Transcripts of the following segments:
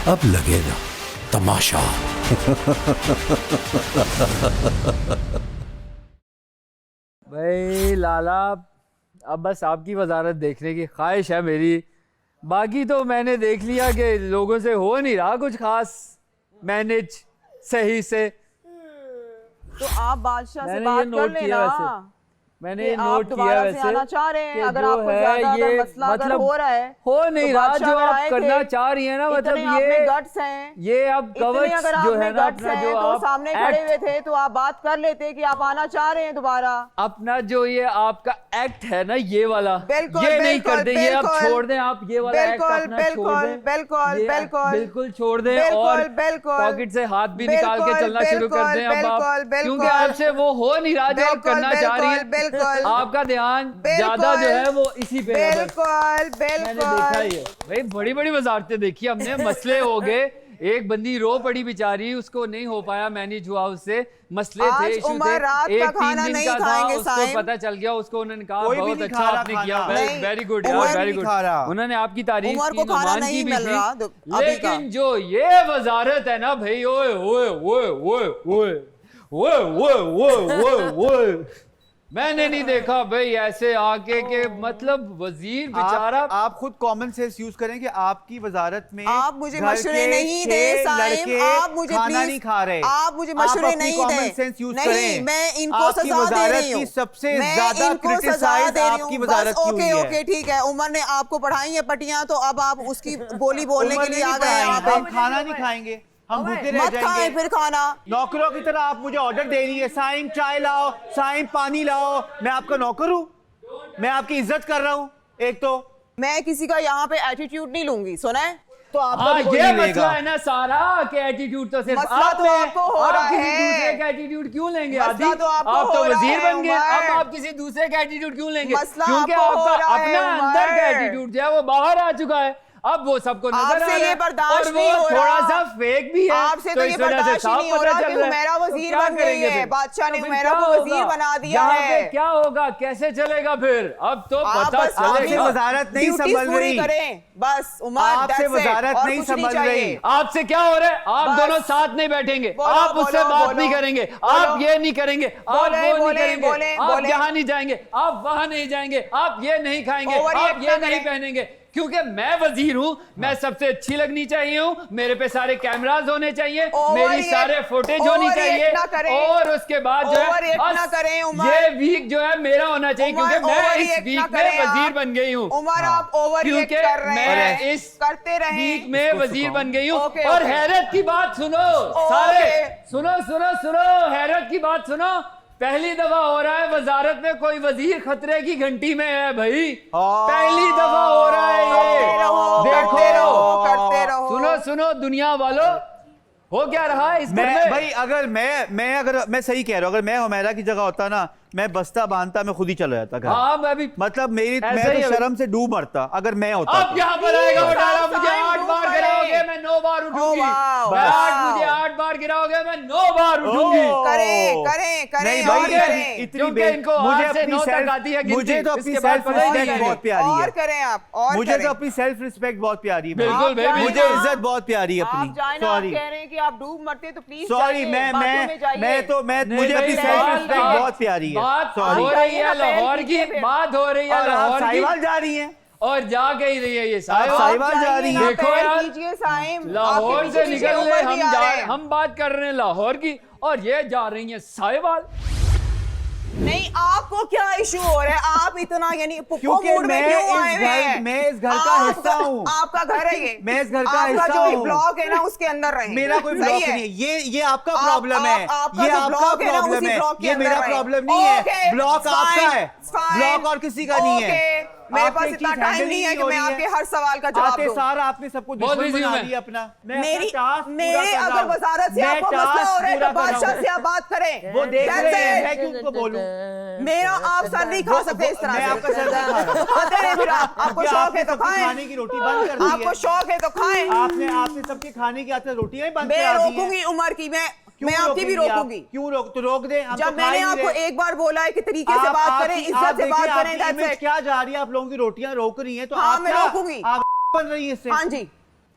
अब लगेगा तमाशा। भाई लाला, अब बस आपकी वजारत देखने की ख्वाहिश है मेरी। बाकी तो मैंने देख लिया कि लोगों से हो नहीं रहा कुछ खास मैनेज सही से। तो आप बादशाह से मैंने बात ये कर नोट किया लेना वैसे। मैंने कि ये आप नोट किया दोबारा से वैसे आना चाह रहे हैं। कि अगर जो आपको है ज्यादा ये अगर मसला अगर मतलब हो रहा है हो नहीं तो रहा बादशाह जो अगर आप आए करना थे, चाह रही है ना, मतलब इतने आप में ये गट्स हैं, ये अब इतने कवच अगर जो आप है में ना गट्स अपना हैं जो तो आप सामने खड़े हुए थे तो आप बात कर लेते कि आप आना चाह रहे हैं दोबारा। अपना जो ये आपका एक्ट है ना ये वाला, बिल्कुल, ये नहीं बिल्कुल, करते, ये अब बिल्कुल, छोड़ दें आप, ये वाला एक्ट बिल्कुल, अपना छोड़ बिल्कुल, दें, बिल्कुल, ये बिल्कुल, बिल्कुल छोड़ दें बिल्कुल, और बिल्कुल, पॉकेट से हाथ भी निकाल के बिल्कुल, चलना शुरू कर दें अब आप, बिल्कुल, बिल्कुल, क्योंकि आपसे वो हो नहीं रहा जो आप बिल्कुल, करना चाह रही हैं। बिल्कुल, आपका ध्यान बिल्कुल, ज्यादा जो है वो इसी पे है बस। बिल्कुल, मैंने देखा ही बिल्कुल। है भाई, बड़ी बड़ी वजारतें देखी हमने, मसले हो गए, एक बंदी रो पड़ी बेचारी, उसको नहीं हो पाया मैनेज हुआ, उससे मसले थे, आज इशू उमर थे, रात एक का 3 खाना दिन नहीं का था, खाएंगे उसको साइम। पता चल गया, उसको उन्होंने कहा कोई भी बहुत नहीं अच्छा खा रहा आपने खाना। किया, नहीं, वेरी गुड उमर यार, वेरी नहीं गुड। खा रहा। उन्होंने आपकी तारीफ उमर की, को खाना नुमान नहीं की भी मिल की, रहा अभी का। लेकिन जो ये वजारत है ना भाई, ओए ओए ओए ओए ओए ओए ओए ओए ओए, मैंने नहीं देखा भाई ऐसे आके के, मतलब वजीर बेचारा। आप खुद कॉमन सेंस यूज करें कि आपकी वजारत में आप मुझे घर मशवरे के नहीं 6 दे साइम, लड़के आप मुझे खाना प्लीज नहीं खा रहे। आप मुझे मशवरे नहीं दे। कॉमन सेंस यूज नहीं, करें। मैं इनको आपकी सजा दे वजारत रही हूँ, की सबसे मैं ज्यादा इनको सजा क्रिटिसाइज दे रही आपकी हूँ। वजारत बस की हुई ओके है। ओके ठीक है, उमर ने आपको पढ़ाई है पटियां, तो अब आप उसकी बोली बोलने उमर के ने लिए नहीं आ गए हैं यहाँ पढ़ाई, हम पे। खाना नहीं खाएंगे, हम भूखे रह मत खाएं जाएंगे। फिर खाना। नौकरों की तरह आप मुझे ऑर्डर दे रही है, साइम चाय लाओ, साइम पानी लाओ। मैं आपका नौकर हूँ? मैं आपकी इज्जत कर रहा हूँ? एक तो मैं किसी का यहाँ पे एटीट्यूड नहीं लूंगी, सुना है? तो आपका भी कोई ये नहीं मसला लेगा। है ना सारा कि एटीट्यूड तो सिर्फ मसला आप तो में, आपको हो रहा आप किसी है। दूसरे का एटीट्यूड क्यों लेंगे? मसला आदि तो आपको आप तो हो रहा वजीर है, बन गए, उमर। अब आप किसी दूसरे का एटीट्यूड क्यों लेंगे? मसला क्योंकि आपको हो आपका रहा है, अपना अंदर का उमर। एटीट्यूड जो है वो बाहर आ चुका है, अब वो सबको नजर आ आपसे रहा ये है, बर्दाश्त और नहीं वो हो थोड़ा रहा। सा फेक भी है, आपसे तो ये इस वजह से बर्दाश्त ही साफ नहीं हो पता रहा चल कि रहा है। हुमैरा तो वजीर क्या बन गई करेंगे है, फिर? बादशाह ने तो फिर हुमैरा क्या को वजीर होगा? बना दिया यहाँ है। पे क्या होगा, कैसे चलेगा फिर? अब तो आप पता बस आपसे चलेगा। वजारत नहीं ड्यूटीज संभल पूरी रही, करें बस उमर, आपसे that's it, वजारत और नहीं कुछ संभल चाहिए। रही। आपसे क्या हो रहा है? आप बस। दोनों साथ नहीं बैठेंगे, बोलो, आप उससे बोलो, बात बोलो, नहीं करेंगे, बोलो। आप ये नहीं करेंगे, आप बोले, वो नहीं बोले, करेंगे, बोले, आप बोले। यहाँ नहीं जाएंगे, आप वहां नहीं जाएंगे, आप ये नहीं खाएंगे, Overreact आप ये ना नहीं करें। पहनेंगे, क्योंकि मैं वजीर हूँ, मैं सबसे अच्छी लगनी चाहिए हूँ, मेरे पे सारे कैमराज होने चाहिए, मेरी सारे फुटेज होनी चाहिए, ना करें। और उसके बाद जो Overreact है ना करें, उमर। ये वीक जो है मेरा होना चाहिए, उमर, क्योंकि मैं इस overreact ना वीक में करें वजीर आप। बन गई हूँ। उमर आप ओवररिएक्ट क्योंकि कर रहे मैं हैं, इस करते रहें। वीक में इसको वजीर सुनाओ। बन गई हूँ। ओके, और ओके। हैरत की बात सुनो सारे, सुनो सुनो सुनो, हैरत की बात सुनो, पहली दफा हो रहा है वजारत में कोई वजीर खतरे की घंटी में है भाई, पहली दफा हो रहा है करते रहो, ये, करते रहो, देखो, करते रहो। सुनो सुनो दुनिया वालों, हो क्या रहा है इस घर मैं में? भाई अगर मैं सही कह रहा हूँ, अगर मैं हुमैरा की जगह होता ना, मैं बस्ता बांधता, मैं खुद ही चला जाता घर। हाँ मैं भी, मतलब ऐसा मैं ही तो है। शर्म से डूब मरता अगर मैं होता अब तो। यहाँ पर आएगा वो डाला, मुझे साइम 8 बार डूब गिराओगे पड़े। मैं 9 बार उठूंगी, वाह, मैं वाह। मुझे 8 बार गिराओगे मैं 9 बार उठूंगी। ओह। करें, करें, करें, नहीं और भाई, करें। इतनी क्योंकि बे- इनको मुझे 8 से अपनी 9 तक self- आती है गिनती, मुझे तो अपनी इसके बाद सेल्फ पता ही नहीं रिस्पेक्ट है। बहुत प्यारी और है, करें आप, और मुझे करें। तो अपनी सेल्फ रिस्पेक्ट बहुत प्यारी है बिल्कुल भाई। आप जाए भाई, मुझे ना, इज्जत बहुत प्यारी है आप अपनी। जाए ना, आप सॉरी कह रहे हैं कि आप डूब मरते तो प्लीज सॉरी, जाइए, मैं बाथरूम में जाइए। नहीं मुझे भाई, अपनी सेल्फ बात- रिस्पेक्ट बात- बहुत प्यारी है। बात सॉरी। हो रही है जाइए ना, लाहौर पैर की, कीजिए बात हो रही है और आप लाहौर की, साहिवाल जा रही हैं, और जा के ही रही है ये आप साहिवाल। साहिवाल जा रही हैं। देखो यार, कीजिए साइम, लाहौर आपके से पीछे निकल उमर रहे भी आ रहे हैं। हम बात कर रहे हैं लाहौर की, और ये जा रही है साहिवाल। नहीं, आपको क्या इशू हो रहा है? आप इतना यानी पुप्पो क्योंकि मूड में क्यों आए हुए हैं? मैं इस घर का हिस्सा हूँ। आपका घर है ये, मैं इस घर का आपका हिस्सा जो हूँ। ब्लॉक है ना उसके अंदर रहे। मेरा कोई ब्लॉक नहीं है, ये आपका आप- प्रॉब्लम है, आपका ये जो आपका ब्लॉक है ना, प्रॉब्लम उसी है, ब्लॉक के ये अंदर मेरा रहे। प्रॉब्लम नहीं है, ओके, ब्लॉक आपका है, फाइन, ब्लॉक और किसी का नहीं है। ओके, मेरे आपकी पास एक इतना चीज टाइम handle नहीं है कि हो मैं रही आपके हर सवाल का जवाब आते दूं। सार आपने सबको बहुत दुश्मन busy हूं बना मैं। दिया अपना। मैं मेरी अपना टास्क पूरा मेरे कर रहा अगर हूं। वजारत से मैं आपको मसला टास्क हो रहा है पूरा तो कर रहा बादशाह हूं। से आप बात करें। वो देख That's रहे हैं, it। मैं क्यों उनको बोलूं? मेरा आप सर नहीं खा सकते इस तरह मैं से। आपका सर नहीं खा रहा। खाते रहे फिर आपको क्योंकि शौक आपने है तो सबकी खाएं, खाने की रोटी बंद कर दी है। आपको शौक है तो खाएं। आपने सबके खाने की आते रोटियां ही बंद मैं करा दी हैं। रोकूंगी उमर की, मैं क्यों आपकी भी रोकेंगी आप? रोकूंगी। क्यों रोक दे, हम जब तो खा मैंने ही नहीं आपको रहे। एक बार बोला है कि तरीके से आप- बात आप- करें, आप इज्जत से देखिए, बात करें, आपकी that's इमेज it। क्या जा रही है, आप लोगों की रोटियां रोक रही हैं तो हाँ, आप मैं क्या- रोकूंगी। आप बन रही है इससे। हाँ जी,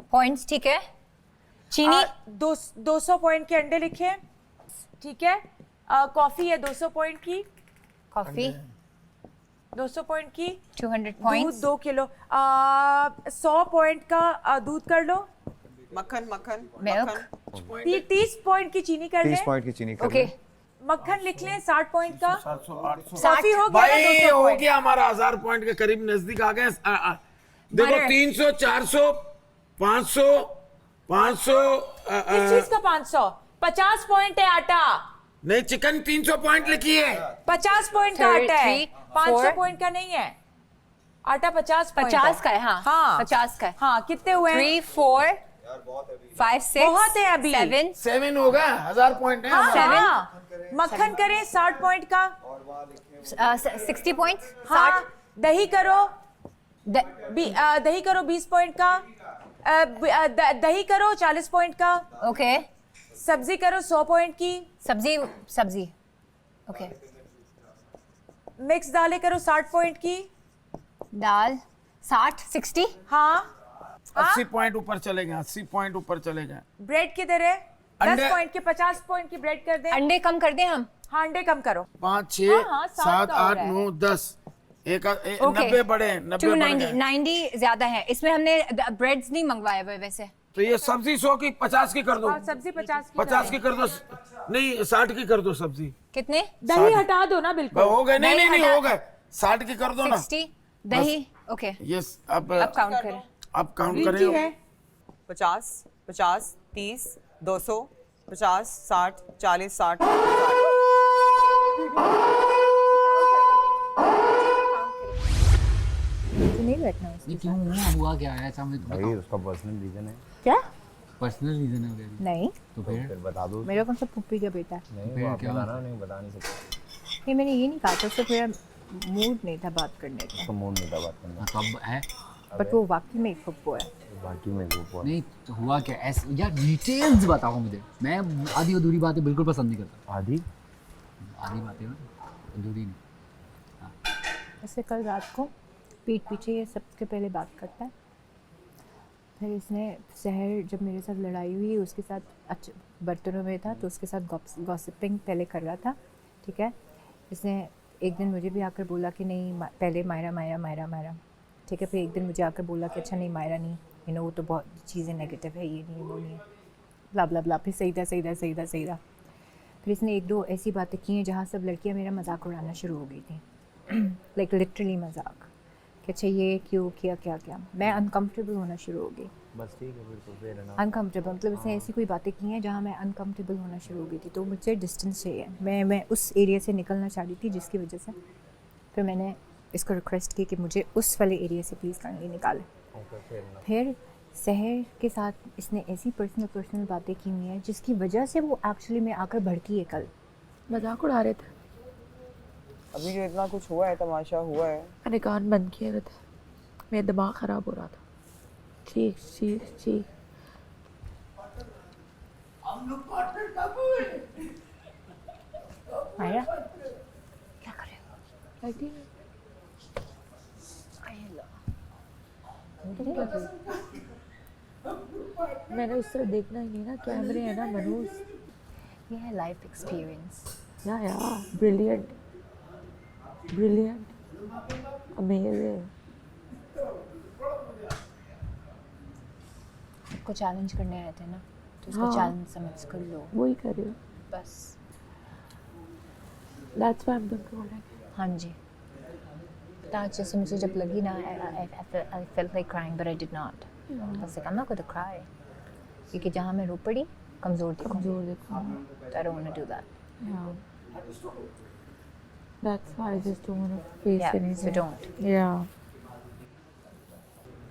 पॉइंट्स ठीक है। चीनी 200 पॉइंट के अंडे लिखे। ठीक है। कॉफी है 200 पॉइंट की। कॉफी 200 पॉइंट की 200 दूध points. 2 किलो 100 पॉइंट का दूध कर लो मक्खन मक्खन Milk. मक्खन 30 पॉइंट की चीनी कर 30 लें पॉइंट की चीनी कर Okay. लें। मक्खन लिख लें 60 पॉइंट का 700 800 कॉफी हो गया ना भाई 200 हो पॉइंट गया हमारा 1000 पॉइंट के करीब नजदीक आ गए देखो Butter. 300 400 500 500 किस चीज का 500 50 पॉइंट है आटा नहीं चिकन 300 पॉइंट लिखी है 50 पॉइंट का आटा है 3, 500 4 पॉइंट का नहीं है आटा 50 पॉइंट 50 का है, हाँ, हाँ 50 का है। हाँ कितने हुए हैं 3, 4, 5, 6, बहुत है अभी। 7, 7 हो गया 1000 पॉइंट है हाँ, हमारा। हाँ। मक्खन करें 60 पॉइंट का 60 points. हाँ दही करो The, दही करो 20 पॉइंट का दही करो 40 पॉइंट का okay. सब्जी करो 100 पॉइंट की सब्जी. Okay. मिक्स दालें करो 60 पॉइंट की दाल 60, 60. हाँ 80 पॉइंट ऊपर चले गए 80 पॉइंट ऊपर चले गए ब्रेड किधर है 10 अंडे- पॉइंट के 50 पॉइंट की ब्रेड कर दे अंडे कम कर दें हम. हाँ अंडे कम करो 5 6 हाँ, हाँ, 7 का हो 8 रहा है। 9 10 एक Okay. 90 बढ़े 90 बढ़ 290, गए 90 ज्यादा है. इसमें हमने ब्रेड्स नहीं मंगवाए हुए वैसे. तो ये सब्जी 100 की 50 की कर दो और सब्जी 50 की 50 की कर दो नहीं 60 की कर दो सब्जी कितने? दही हटा दो ना बिल्कुल हो गए नहीं नहीं, नहीं हटा- हो गए 60 की कर दो ना 60 दही. ओके. यस अब काउंट करें. अब काउंट लीची करें है 50 50 30 200 50 60 40 60 नहीं बैठना ये क्यों हुआ क्या है ऐसा मुझे भाई उसका पर्सनल रीजन है क्या? पर्सनल रीजन है मेरी नहीं, तो फिर बता दो मेरा कौन सा पुप्पी का बेटा है? नहीं फिर वो आप क्या? बताना नहीं बता नहीं सकते ये मैंने ये नहीं कहा था, उससे मेरा मूड नहीं था बात करने का. तो मूड नहीं था बात करना कब है बट वो वाकई में एक पुप्पो है. बाकी में वो नहीं तो हुआ क्या ऐसे यार डिटेल्स बताओ मुझे. मैं आधी अधूरी बातें बिल्कुल पसंद नहीं करता. आधी आधी बातें ना अधूरी नहीं. इससे कल रात को पीठ पीछे ये सबसे पहले बात करता है. फिर इसने शहर जब मेरे साथ लड़ाई हुई उसके साथ बर्तनों में था तो उसके साथ गॉसिपिंग पहले कर रहा था. ठीक है. इसने एक दिन मुझे भी आकर बोला कि नहीं पहले मायरा मायरा मायरा मायरा. ठीक है. फिर एक दिन मुझे आकर बोला कि अच्छा नहीं मायरा नहीं वो तो बहुत चीज़ें नेगेटिव है ये नहीं वो नहीं है ब्ला ब्ला ब्ला. फिर सही था. फिर इसने एक दो ऐसी बातें की हैं जहाँ सब लड़कियाँ मेरा मजाक उड़ाना शुरू हो गई थी. लाइक लिटरली मजाक कि अच्छा ये क्यों किया क्या. मैं अनकम्फर्टेबल होना शुरू हो गई. बस ठीक है फिर तो फिर ना अनकम्फर्टेबल मतलब इसने ऐसी कोई बातें की हैं जहाँ मैं अनकम्फर्टेबल होना शुरू हो गई थी. तो मुझसे डिस्टेंस चाहिए. मैं उस एरिया से निकलना चाह रही थी जिसकी वजह से फिर मैंने इसको रिक्वेस्ट की कि मुझे उस वाले एरिया से प्लीज़ काइंडली निकालें. फिर शहर के साथ इसने ऐसी पर्सनल बातें की हुई हैं जिसकी वजह से वो एक्चुअली में आकर भड़की है. कल मजाक उड़ा रहे थे. अभी जो इतना कुछ हुआ है तमाशा हुआ है मैंने कान बंद किए हुए थे. मेरा दिमाग ख़राब हो रहा था. चीख मायरा क्या कर रहे हो? मैंने उस तरह देखना ही नहीं ना. कैमरे है ना मनोज. ये है लाइफ एक्सपीरियंस. या ब्रिलियंट अमेजिंग. आपको चैलेंज करने आए थे ना तो इसको हाँ. चैलेंज समझ कर लो वही कर रही हूँ. बस. That's why I'm controlling. हाँ जी. पता है, जैसे मुझे जब लगी ना I felt like crying but I did not. I was like I'm not going to cry क्योंकि जहाँ मैं रो पड़ी कमज़ोर कमजोर देखो. I don't want to do that. Yeah. That's why I just don't want to face Yeah, anything. so don't. Yeah.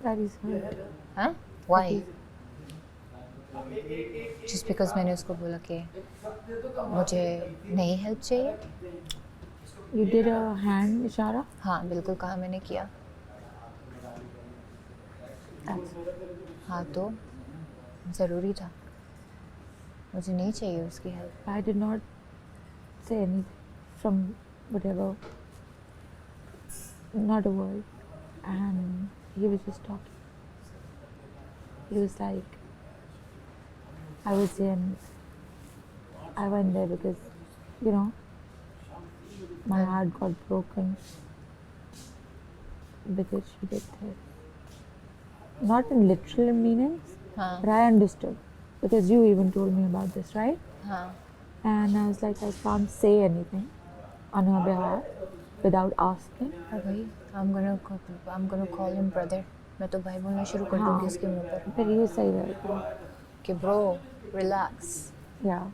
That is hurt. हाँ? Why? Just because मैंने उसको बोला कि मुझे नहीं हेल्प चाहिए. You did a hand इशारा. हाँ बिल्कुल कहा मैंने किया. That's हाँ तो ज़रूरी था. मुझे नहीं चाहिए उसकी help. I did not say anything from whatever. Not a word. And he was just talking. He was like, I was in. I went there because, my heart got broken. because she did this. Not in literal meanings, हाँ but I understood because you even told me about this, right? हाँ And I was like, I can't say anything on her behalf without asking. और भाई I'm gonna call him brother. मैं तो भाई बोलना शुरू कर दूंगी उसके मुंह पर But you say that, कि bro relax. yeah.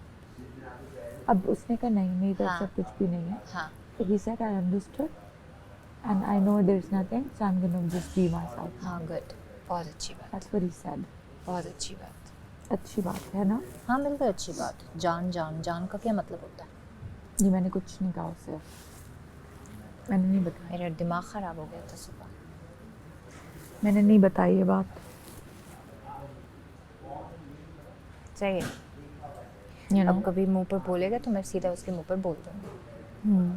अब उसने कहा नहीं मेरी तरफ हाँ. से कुछ भी नहीं है. हाँ He said I understood and I know there's nothing, so I'm gonna just be myself. हाँ good. बहुत अच्छी बात. That's what he said. बहुत अच्छी बात. अच्छी बात है ना? हाँ बिल्कुल अच्छी बात. जान का क्या मतलब होता है? जी मैंने कुछ नहीं कहा उससे. मैंने नहीं बताया. मेरा दिमाग खराब हो गया था सुबह. मैंने नहीं बताई ये बात. सही है. You know? अब कभी मुंह पर बोलेगा तो मैं सीधा उसके मुंह पर बोल दूंगी.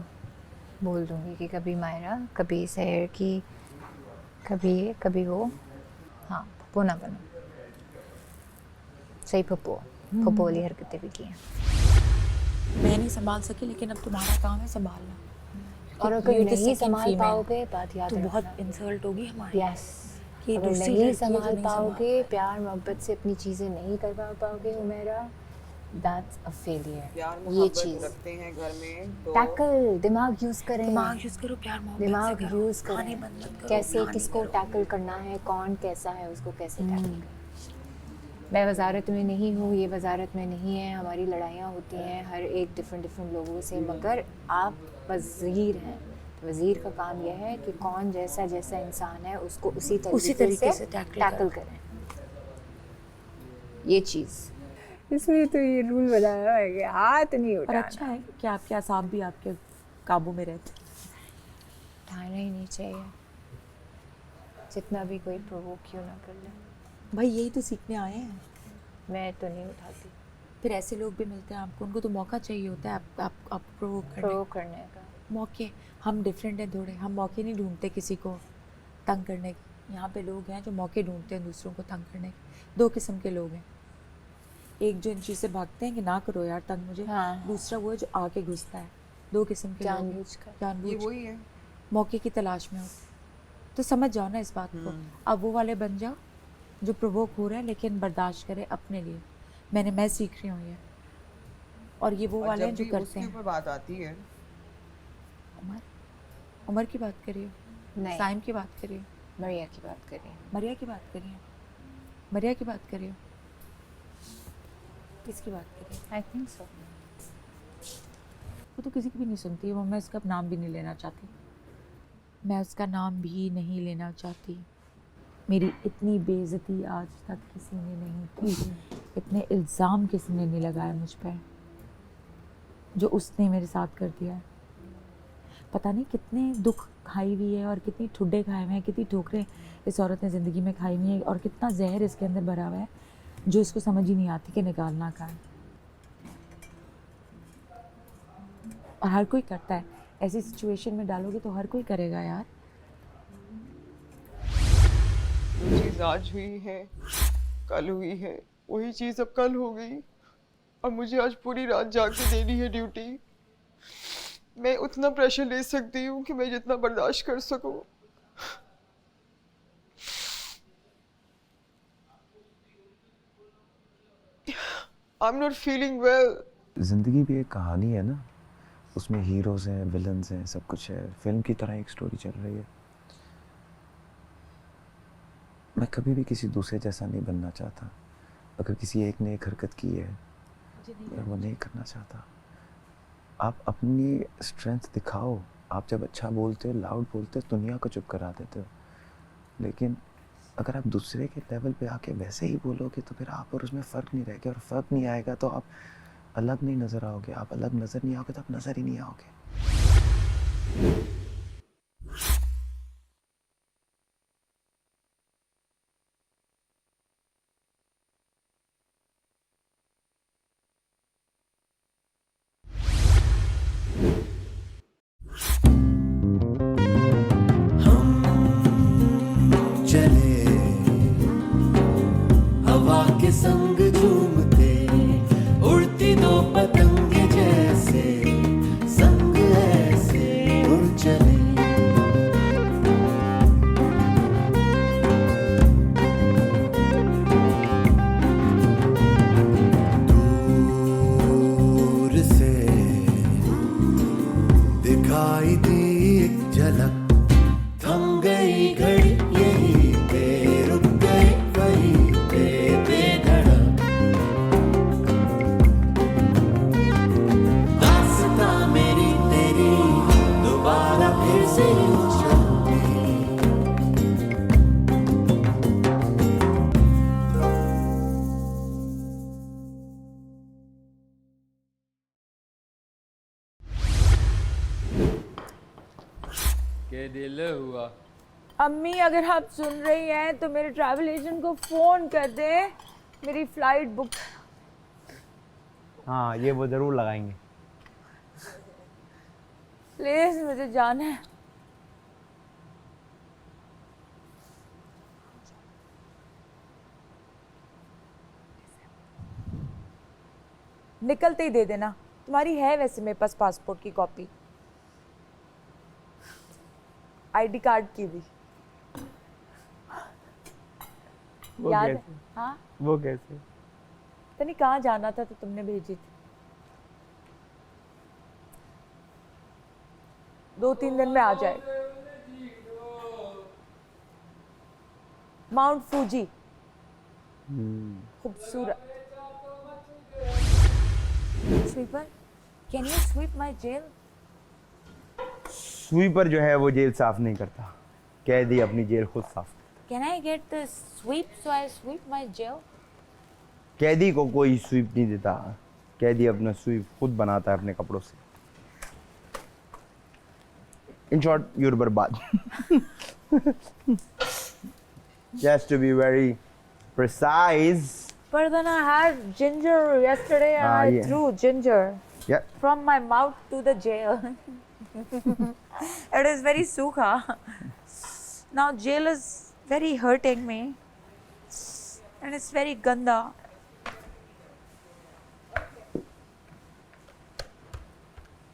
बोल दूंगी कि कभी मायरा, कभी सहर की, कभी वो. हाँ पप्पू ना बनो. सही पप्पू वाली हरकतें भी की हैं. मैं नहीं संभाल सकी लेकिन अब तुम्हारा काम है संभालना. और अगर You're the नहीं second संभाल female. पाओगे बात याद तो रखना. बहुत इंसल्ट होगी हमारी. यस. कि अगर दूसरी नहीं लड़की है जो संभाल नहीं पाओगे, प्यार मोहब्बत से अपनी चीज़ें नहीं कर पाओगे उमेरा, दैट्स अ फेलियर. प्यार ये मोहब्बत चीज़ रखते हैं घर में तो टैकल दिमाग यूज़ करें. दिमाग यूज करो, प्यार मोहब्बत दिमाग से करो. यूज़ खाने करें. बंद मत करो, कैसे खाने किसको करो. टैकल करना है, कौन कैसा है, उसको कैसे टैकल करें. मैं वजारत में नहीं हूँ, ये वजारत में नहीं है. हमारी लड़ाइयाँ होती हैं हर एक डिफरेंट लोगों से, मगर आप वज़ीर हैं. वज़ीर का काम यह है कि कौन जैसा इंसान है उसको उसी तरीके से टैकल करें. ये चीज़ इसमें तो ये रूल बनाया है कि हाथ नहीं और उठाना. अच्छा है कि आपके असाब भी आपके काबू में रहते. उठाना ही नहीं चाहिए, जितना भी कोई प्रोवोक क्यों ना कर ले. भाई यही तो सीखने आए हैं. मैं तो नहीं उठाती. फिर ऐसे लोग भी मिलते हैं आपको, उनको तो मौका चाहिए होता है आप प्रोवोक करने. प्रोवोक करने का मौके. हम डिफरेंट हैं थोड़े, हम मौके नहीं ढूंढते किसी को तंग करने के. यहाँ पे लोग हैं जो मौके ढूंढते हैं दूसरों को तंग करने के. 2 किस्म के लोग हैं. एक जो इन चीज़ से भागते हैं कि ना करो यार तंग मुझे. हाँ. दूसरा वो है जो आके घुसता है. 2 किस्म के लोग हैं. जानबूझकर. ये जानबूझ वही है. मौके की तलाश में हो तो समझ जाओ ना इस बात को. अब वो वाले बन जाओ जो प्रोवोक हो रहे हैं लेकिन बर्दाश्त करे अपने लिए. मैं सीख रही हूँ ये. और ये वो और वाले हैं जब जो भी करते उसके हैं. ऊपर बात आती है उमर की बात करिए, नहीं, साइम की बात करिए, मरिया की बात करिए. मरिया की बात करिए, मरिया की बात करिए, किसकी बात करिए. I think so. वो तो किसी की भी नहीं सुनती. वो मैं उसका नाम भी नहीं लेना चाहती. मैं उसका नाम भी नहीं लेना चाहती. मेरी इतनी बेइज्जती आज तक किसी ने नहीं की. इतने इल्ज़ाम किसी ने नहीं लगाया मुझ पर जो उसने मेरे साथ कर दिया है. पता नहीं कितने दुख खाई हुई है और कितनी ठुड्डे खाए हुए हैं, कितनी ठोकरें इस औरत ने ज़िंदगी में खाई हुई है और कितना जहर इसके अंदर भरा हुआ है जो इसको समझ ही नहीं आती कि निकालना का है. और हर कोई करता है. ऐसी सिचुएशन में डालोगे तो हर कोई करेगा यार. जो चीज आज हुई है कल हुई है वही चीज अब कल हो गई और मुझे आज पूरी रात जाग के देनी है ड्यूटी. मैं उतना प्रेशर ले सकती हूँ कि मैं जितना बर्दाश्त कर सकूँ. I am not feeling well. ज़िंदगी भी एक कहानी है ना, उसमें हीरोज़ हैं, विलन्स हैं, सब कुछ है. फिल्म की तरह एक स्टोरी चल रही है. मैं कभी भी किसी दूसरे जैसा नहीं बनना चाहता. अगर किसी एक ने एक हरकत की है मैं वो नहीं करना चाहता. आप अपनी स्ट्रेंथ दिखाओ. आप जब अच्छा बोलते हो, लाउड बोलते हो, दुनिया को चुप करा देते हो. लेकिन अगर आप दूसरे के लेवल पे आके वैसे ही बोलोगे तो फिर आप और उसमें फ़र्क नहीं रहेगा. और फ़र्क नहीं आएगा तो आप अलग नहीं नज़र आओगे. आप अलग नज़र नहीं आओगे तो आप नज़र ही नहीं आओगे. हवा के संग झूमते उड़ती दो पतंग जैसे संग ऐसे उड़ चले. एक झलक, थम गई घड़ी यही पे, रुक गई वही पे बेधड़क। दास्तां मेरी तेरी दोबारा फिर से चलती। के दिल हुआ। अम्मी अगर आप सुन रही हैं तो मेरे ट्रैवल एजेंट को फ़ोन कर दें, मेरी फ़्लाइट बुक। हाँ ये वो जरूर लगाएंगे। प्लीज़ मुझे जाना है। निकलते ही दे देना। तुम्हारी है वैसे मेरे पास पासपोर्ट की कॉपी, आईडी कार्ड की भी। वो याद है? कैसे? हाँ, वो कैसे? पता नहीं कहाँ जाना था तो तुमने भेजी थी। 2-3 दिन में आ जाए। माउंट फूजी, खूबसूरत। Sweeper, can you sweep my jail? Sweeper जो है वो जेल साफ नहीं करता, कैदी अपनी जेल खुद साफ। Can I get the sweep so I sweep my jail? कैदी को कोई स्वीप नहीं देता, कैदी अपना स्वीप खुद बनाता है अपने कपड़ों से। In short, you're बर्बाद। Just to be very precise. But then I had ginger yesterday and I yeah. threw ginger Yeah. from my mouth to the jail. It is very sukha. Now jail is very hurting me and it's very ganda.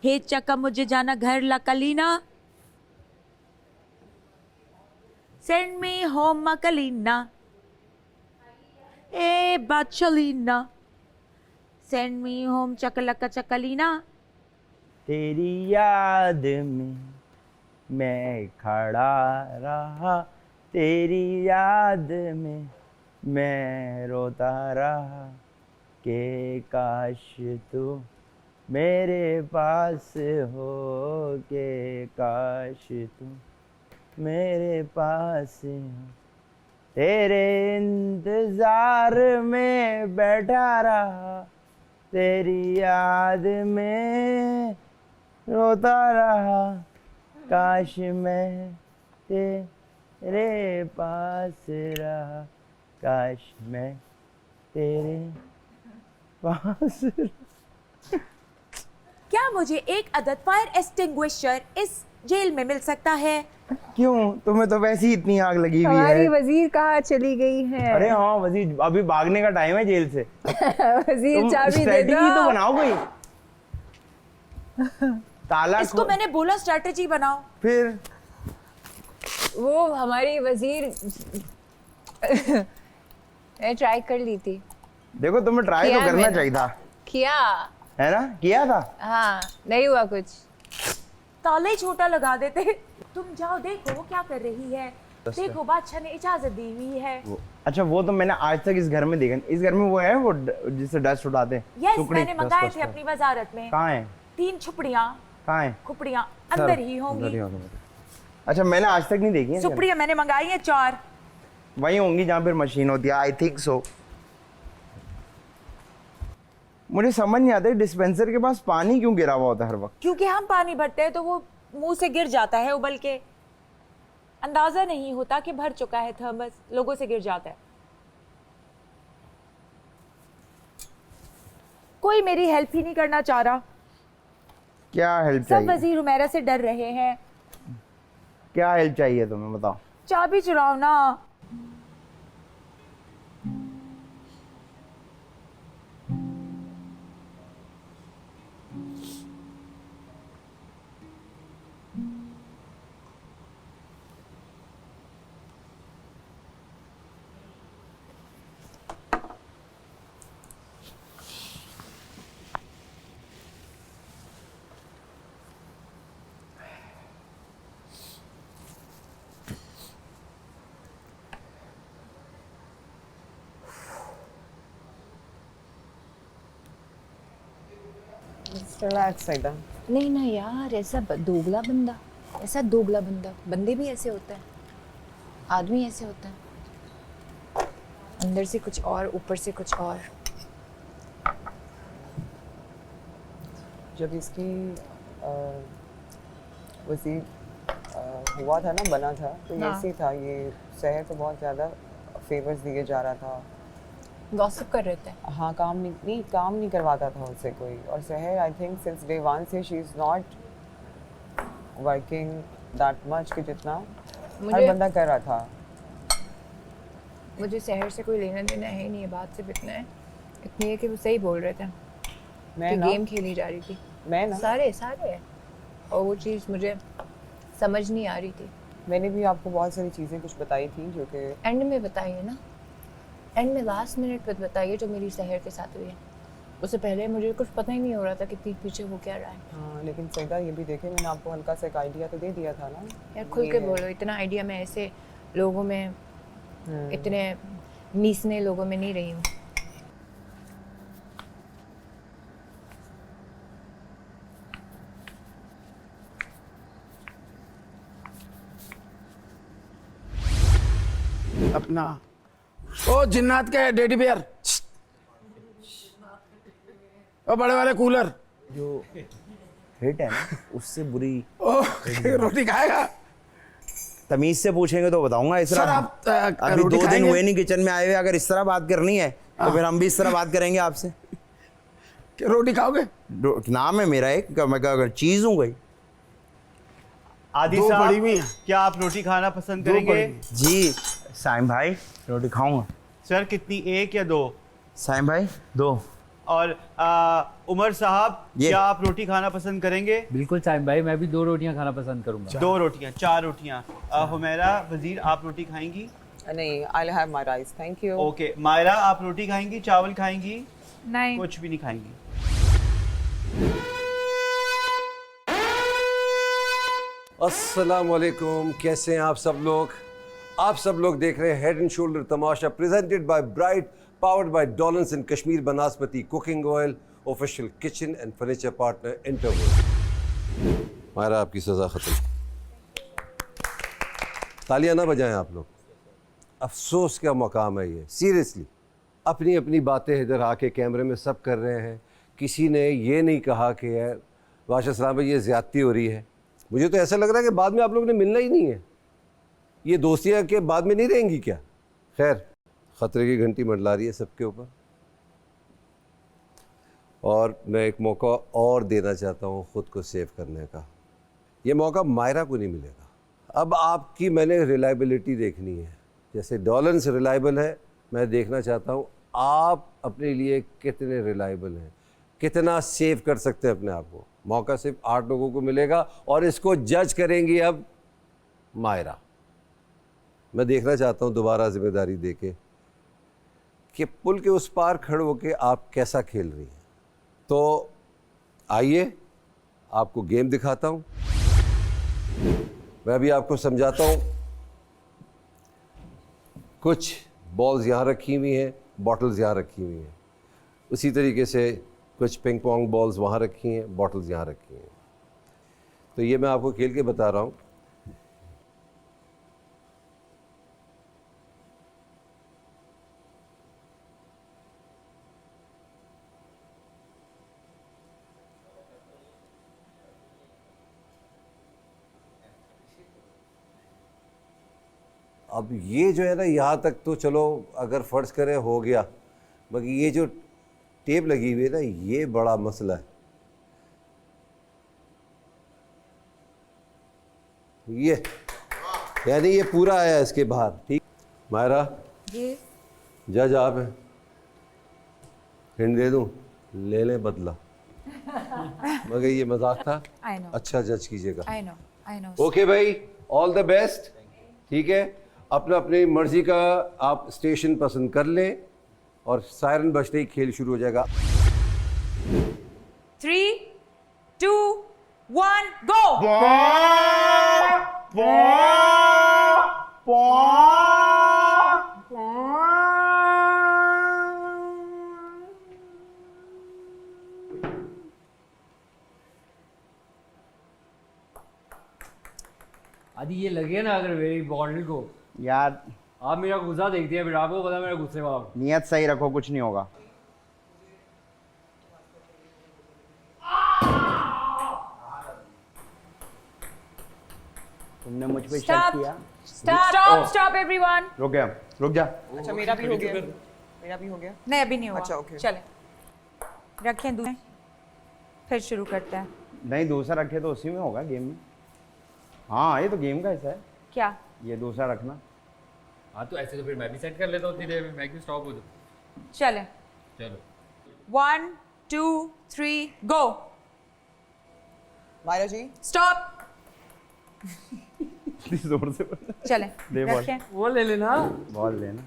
हे चक्का मुझे जाना घर ला Kalina, send me home Makalina, ए बादशालीना, send me home चकलका चकलीना। तेरी याद में मैं खड़ा रहा, तेरी याद में मैं रोता रहा, के काश तू मेरे पास हो, के काश तू मेरे पास हो। तेरे इंतजार में बैठा रहा, तेरी याद में रोता रहा, काश मैं तेरे पास रहा, काश मैं तेरे पास रहा। क्या मुझे एक अदद फायर एक्सटिंग्विशर इस जेल में मिल सकता है? क्यों, तुम्हें तो वैसे ही इतनी आग लगी हुई हमारी है। वजीर कहाँ चली गई है? अरे हाँ वजीर, अभी भागने का टाइम है जेल से। वजीर चाबी दे स्ट्रेटजी दो। तो बनाओ कोई। ताला इसको मैंने बोला स्ट्रेटजी बनाओ। फिर वो हमारी वजीर ने ट्राई कर ली थी। देखो तुम्हें ट्राई तो किया करना मैंने। चाहिए था, किया है ना? किया था। हाँ, नहीं हुआ कुछ। ताला ही छोटा लगा देते। तुम जाओ देखो वो क्या कर रही है। देखो बादशाह ने इजाजत दी हुई है। अच्छा वो तो मैंने आज तक इस घर में देखा नहीं। इस घर में वो है वो जिससे डस्ट उठाते हैं। यस, टुकड़ी, मैंने मंगाए डस्ट थे अपनी वजारत में। कहाँ है? 3 छुपड़ियाँ, कहाँ है? खुपड़ियाँ अंदर ही होंगी। अच्छा मैंने आज तक नहीं देखी है। सुपड़ियाँ मैंने मंगाई है 4। वही होंगी जहाँ पर मशीन होती है, आई थिंक सो। मुझे समझ नहीं आता डिस्पेंसर के पास पानी क्यों गिरा हुआ होता है हर वक्त। क्योंकि हम पानी भरते हैं तो वो मुंह से गिर जाता है उबल के। अंदाजा नहीं होता कि भर चुका है थर्मस, लोगों से गिर जाता है। कोई मेरी हेल्प ही नहीं करना चाह रहा। क्या हेल्प सब चाहिए? वजीर उमेरा से डर रहे हैं। क्या हेल्प चाहिए तुम्हें बताओ? चाबी चुराओ ना। रिलैक्स साइदा। नहीं ना यार, ऐसा दोगला बंदा, ऐसा दोगला बंदा, बंदे भी ऐसे होते हैं, आदमी ऐसे होते हैं, अंदर से कुछ और ऊपर से कुछ और। जब इसकी वसीर हुआ था ना, बना था, तो ये ऐसे ही था। ये शहर को बहुत ज़्यादा फेवर्स दिए जा रहा था, गॉसिप कर रहे थे। हाँ, काम नहीं करवाता था उससे कोई। और Sahar I think since day one से she is not working that much कि जितना हर बंदा कर रहा था। मुझे शहर से कोई लेना देना है नहीं है, बात सिर्फ इतना है, इतनी है कि वो सही बोल रहे थे कि गेम खेली जा रही थी। मैं ना सारे और वो चीज़ मुझे समझ नहीं आ रही थी। मैंने भी आपको बहुत सारी चीज़ें कुछ बताई थी जो कि एंड में बताइए ना, एंड में लास्ट मिनट पर बताइए जो मेरी शहर के साथ हुई है। उससे पहले मुझे कुछ पता ही नहीं हो रहा था कि पीछे हो क्या रहा है। हाँ, लेकिन सईदा ये भी देखे, मैंने आपको हल्का सा एक आइडिया तो दे दिया था ना। यार खुल के बोलो, इतना आइडिया मैं ऐसे लोगों में, इतने मीसने लोगों में नहीं रही हूँ। अपना ओ जिन्नात के डेडी बियर, ओ बड़े वाले कूलर जो हिट है ना उससे बुरी ओ रोटी खाएगा? तमीज से पूछेंगे तो बताऊंगा। इस सर तरह आप अभी रोटी 2 दिन खाएंगे? हुए नहीं किचन में आए हुए, अगर इस तरह बात करनी है तो फिर हम भी इस तरह बात करेंगे आपसे। रोटी खाओगे? नाम है मेरा एक, मैं चीज हूँ कोई। आदि दो साहब, बड़ी भी हैं। क्या आप रोटी खाना पसंद दो करेंगे? बड़ी। जी साइम भाई रोटी खाऊंगा। सर कितनी, 1 या 2? साइम भाई 2। और उमर साहब, ये। क्या आप रोटी खाना पसंद करेंगे? बिल्कुल साइम भाई, मैं भी 2 रोटियां खाना पसंद करूंगा। 2 रोटियां, 4 रोटियां। हुमैरा वजीर, आप रोटी खाएंगी? नहीं, I have my rice, thank you. Okay, Myra आप रोटी खाएंगी, चावल खाएंगी? नहीं। कुछ भी नहीं खाएंगी। अस्सलाम वालेकुम, कैसे हैं आप सब लोग? आप सब लोग देख रहे हैं Head and Shoulder Tamasha, presented by Bright, powered by Dawlance and Kashmir Banaspati cooking oil, official kitchen and furniture partner Interwood. Maira, आपकी सज़ा ख़त्म। तालियां ना बजाएं आप लोग, अफसोस का मकाम है ये। सीरियसली अपनी अपनी बातें इधर आके कैमरे में सब कर रहे हैं। किसी ने ये नहीं कहा कि यार वाशा सलाम भाई ये ज़्यादती हो रही है। मुझे तो ऐसा लग रहा है कि बाद में आप लोगों ने मिलना ही नहीं है। ये दोस्तियाँ के बाद में नहीं रहेंगी क्या? खैर, ख़तरे की घंटी मंडला रही है सबके ऊपर। और मैं एक मौका और देना चाहता हूँ ख़ुद को सेव करने का। ये मौका मायरा को नहीं मिलेगा। अब आपकी मैंने रिलायबिलिटी देखनी है। जैसे डॉलन्स रिलायबल है, मैं देखना चाहता हूँ आप अपने लिए कितने रिलायबल हैं, कितना सेव कर सकते हैं अपने आप को। मौका सिर्फ 8 लोगों को मिलेगा और इसको जज करेंगी अब मायरा। मैं देखना चाहता हूँ दोबारा जिम्मेदारी देके कि पुल के उस पार खड़े होके आप कैसा खेल रही हैं। तो आइए आपको गेम दिखाता हूँ। मैं अभी आपको समझाता हूँ। कुछ बॉल्स यहाँ रखी हुई हैं, बॉटल्स यहाँ रखी हुई हैं। उसी तरीके से कुछ पिंग पोंग बॉल्स वहाँ रखी हैं, बॉटल्स यहाँ रखी हैं। तो ये मैं आपको खेल के बता रहा हूँ। अब ये जो है ना, यहाँ तक तो चलो अगर फ़र्ज़ करें हो गया, मगर ये जो टेप लगी हुई है ना, ये बड़ा मसला है। ये यानी ये पूरा आया इसके बाहर। ठीक मायरा, ये जज आप हैं, हिंट दे दूँ? ले लें बदला। मगर ये मजाक था। I know. अच्छा जज कीजिएगा। I know. ओके भाई, ऑल द बेस्ट। ठीक है, अपना अपनी मर्जी का आप स्टेशन पसंद कर लें और सायरन बजते ही खेल शुरू हो जाएगा। 3, 2, 1, go! आदि ये लगे ना अगर मेरी बॉटल को, यार आप मेरा गुस्सा देखते हैं, फिर आपको पता मेरा गुस्से वाला। नियत सही रखो, कुछ नहीं होगा। तुमने मुझ पे शक Stop. किया। Stop everyone. रुक गया, रुक जा। अच्छा मेरा भी हो गया, मेरा भी हो गया। नहीं अभी नहीं हुआ। अच्छा, okay. चले रखें दूसरे, फिर शुरू करते हैं। नहीं, दूसरा रखे तो उसी में होगा, गेम में। हाँ, ये तो गेम का हिस्सा है। क्या? ये दूसरा रखना। हाँ तो ऐसे तो फिर मैं भी सेट कर लेता हूँ, तेरे मैं क्यों स्टॉप हो जाऊँ। चले चलो 1 2 3 गो। मायरा जी स्टॉप। जोर से बोल। चले दे बॉल। रखें, वो ले लेना। बॉल लेना।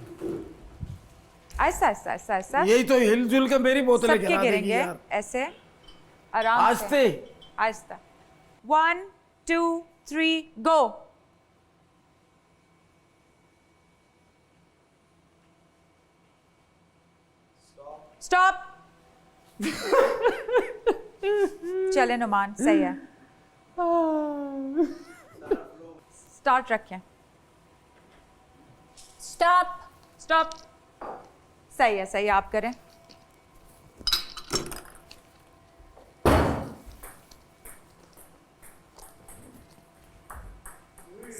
ऐसा ऐसा ऐसा ऐसा यही तो हिलजुल के मेरी बोतलें सबके गिरा देगी गिरेंगे यार। ऐसे आराम आस्ते। से आहिस्ता। 1 2 3 गो। स्टॉप। चले नुमान सही है। स्टार्ट रखें। Stop stop. सही है सही है, आप करें।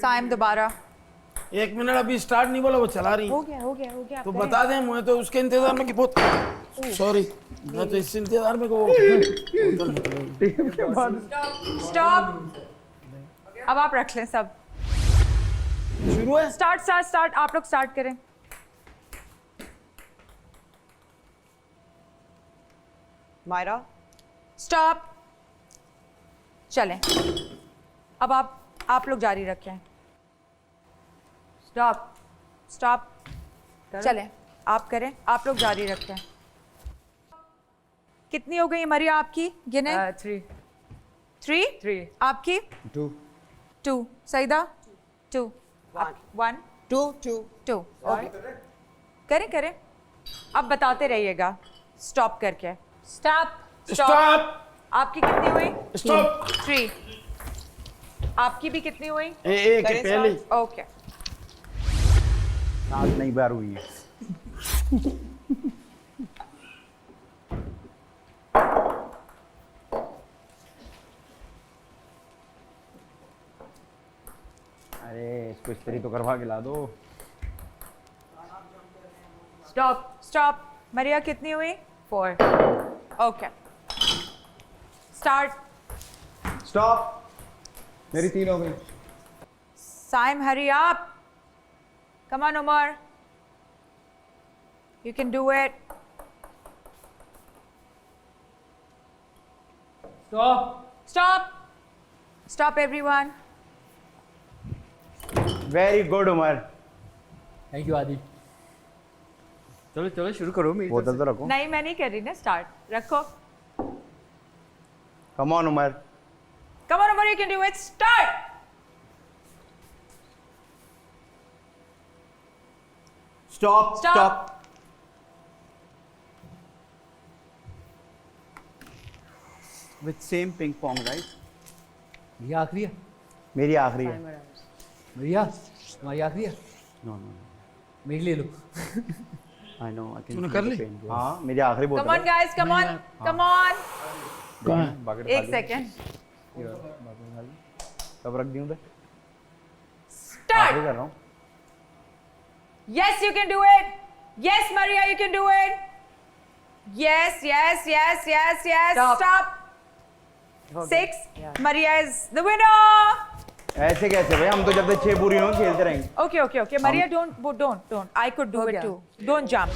साइम दोबारा। 1 मिनट अभी स्टार्ट नहीं बोला, वो चला रही हो गया हो गया हो गया, आप तो करें। बता दें, मुझे तो उसके इंतजार में कि बहुत सॉरी, मैं तो इस इंतजार में को स्टॉप। अब आप रख लें सब। शुरू है। स्टार्ट स्टार्ट स्टार्ट, आप लोग स्टार्ट करें। मायरा स्टॉप। चलें अब आप लोग जारी रखें। Stop stop. चलें आप करें, आप लोग जारी रखें। कितनी हो गई मरिया आपकी? गिने। 3 आपकी 2 सईदा 2 1 2 2 ओके करें करें। अब बताते रहिएगा स्टॉप करके। Stop stop. आपकी कितनी हुई? स्टॉप। 3 आपकी भी कितनी हुई? एक है पहली। ओके 7 नई बार हुई है। अरे इसको इस्त्री तो करवा के ला दो। Stop stop. मरिया कितनी हुई? 4 ओके स्टार्ट। स्टॉप। मेरी 3 हो गई। Saim hurry up. Come on Umar, you can do it. Stop stop everyone. Very good Umar. Thank you Adi. चलो चलो शुरू करो। मेरी बोतल तो रखो। नहीं मैं नहीं कर रही ना, स्टार्ट रखो। Come on Umar. Come on Umar, you can do it. Start. Stop Stop. With same ping pong right. ये आखिरी है। मेरी आखिरी है। भैया तुम्हारी आखिरी है। नो नो मेरी ले लो। आई नो आई तूने कर ली? हाँ मेरी आखिरी बोतल Come on guys, come on. Come on. बाकी एक सेकेंड। कब रख दी उधर? Start. आखिरी कर रहा हूँ। Yes, you can do it. Yes, Maria, you can do it. Yes, yes, yes, yes, yes. Stop. 6. Maria is the winner. ऐसे कैसे भाई, हम तो जब तक 6 पूरी हो खेलते रहेंगे। Okay, okay, okay. Maria, don't. I could do it too. Don't jump.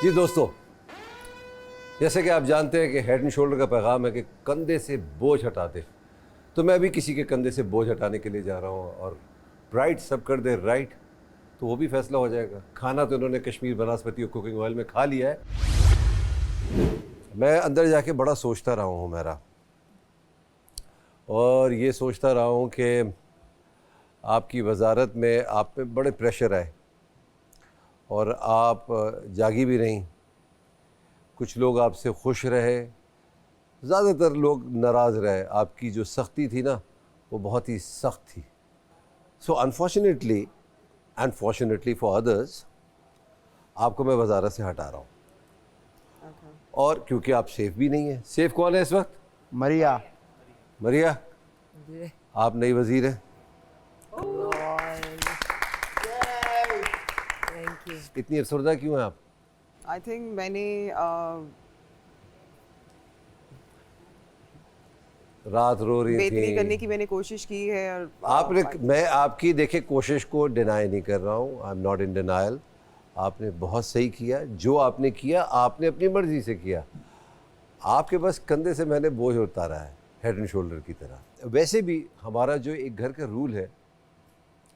जी दोस्तों, जैसे कि आप जानते हैं कि हेड एंड शोल्डर का पैगाम है कि कंधे से बोझ हटा दे, तो मैं भी किसी के कंधे से बोझ हटाने के लिए जा रहा हूँ। और राइट सब कर दे राइट, तो वो भी फैसला हो जाएगा। खाना तो इन्होंने कश्मीर बनास्पति और कुकिंग ऑयल में खा लिया है। मैं अंदर जाके बड़ा सोचता रहा हूँ मेरा, और ये सोचता रहा हूँ कि आपकी वजारत में आप पे बड़े प्रेशर आए और आप जागी भी नहीं। कुछ लोग आपसे खुश रहे, ज़्यादातर लोग नाराज़ रहे, आपकी जो सख्ती थी ना वो बहुत ही सख्त थी। So unfortunately and fortunately for others आपको मैं वजारत से हटा रहा हूँ। और क्योंकि आप सेफ भी नहीं है। सेफ कौन है इस वक्त? मरिया। मरिया, आप नई वजीर हैं। इतनी अफसरदा क्यों हैं आप? आई थिंक मैंने रात रो रही बेहतरी करने थी। की मैंने कोशिश की है और आपने, मैं आपकी देखिए कोशिश को डिनाई नहीं कर रहा हूँ, I am not in denial. आपने बहुत सही किया, जो आपने किया आपने अपनी मर्जी से किया। आपके बस कंधे से मैंने बोझ उतारा है, हेड एंड शोल्डर की तरह। वैसे भी हमारा जो एक घर का रूल है,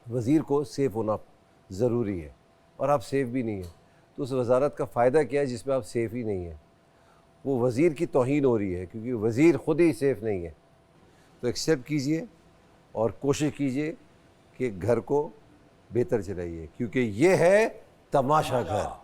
वज़ीर को सेफ़ होना ज़रूरी है, और आप सेफ़ भी नहीं हैं। तो उस वजारत का फ़ायदा क्या है जिसमें आप सेफ़ ही नहीं हैं? वो वज़ीर की तौहीन हो रही है, क्योंकि वज़ीर ख़ुद ही सेफ़ नहीं है। तो एक्सेप्ट कीजिए और कोशिश कीजिए कि घर को बेहतर चलाइए, क्योंकि ये है तमाशा घर।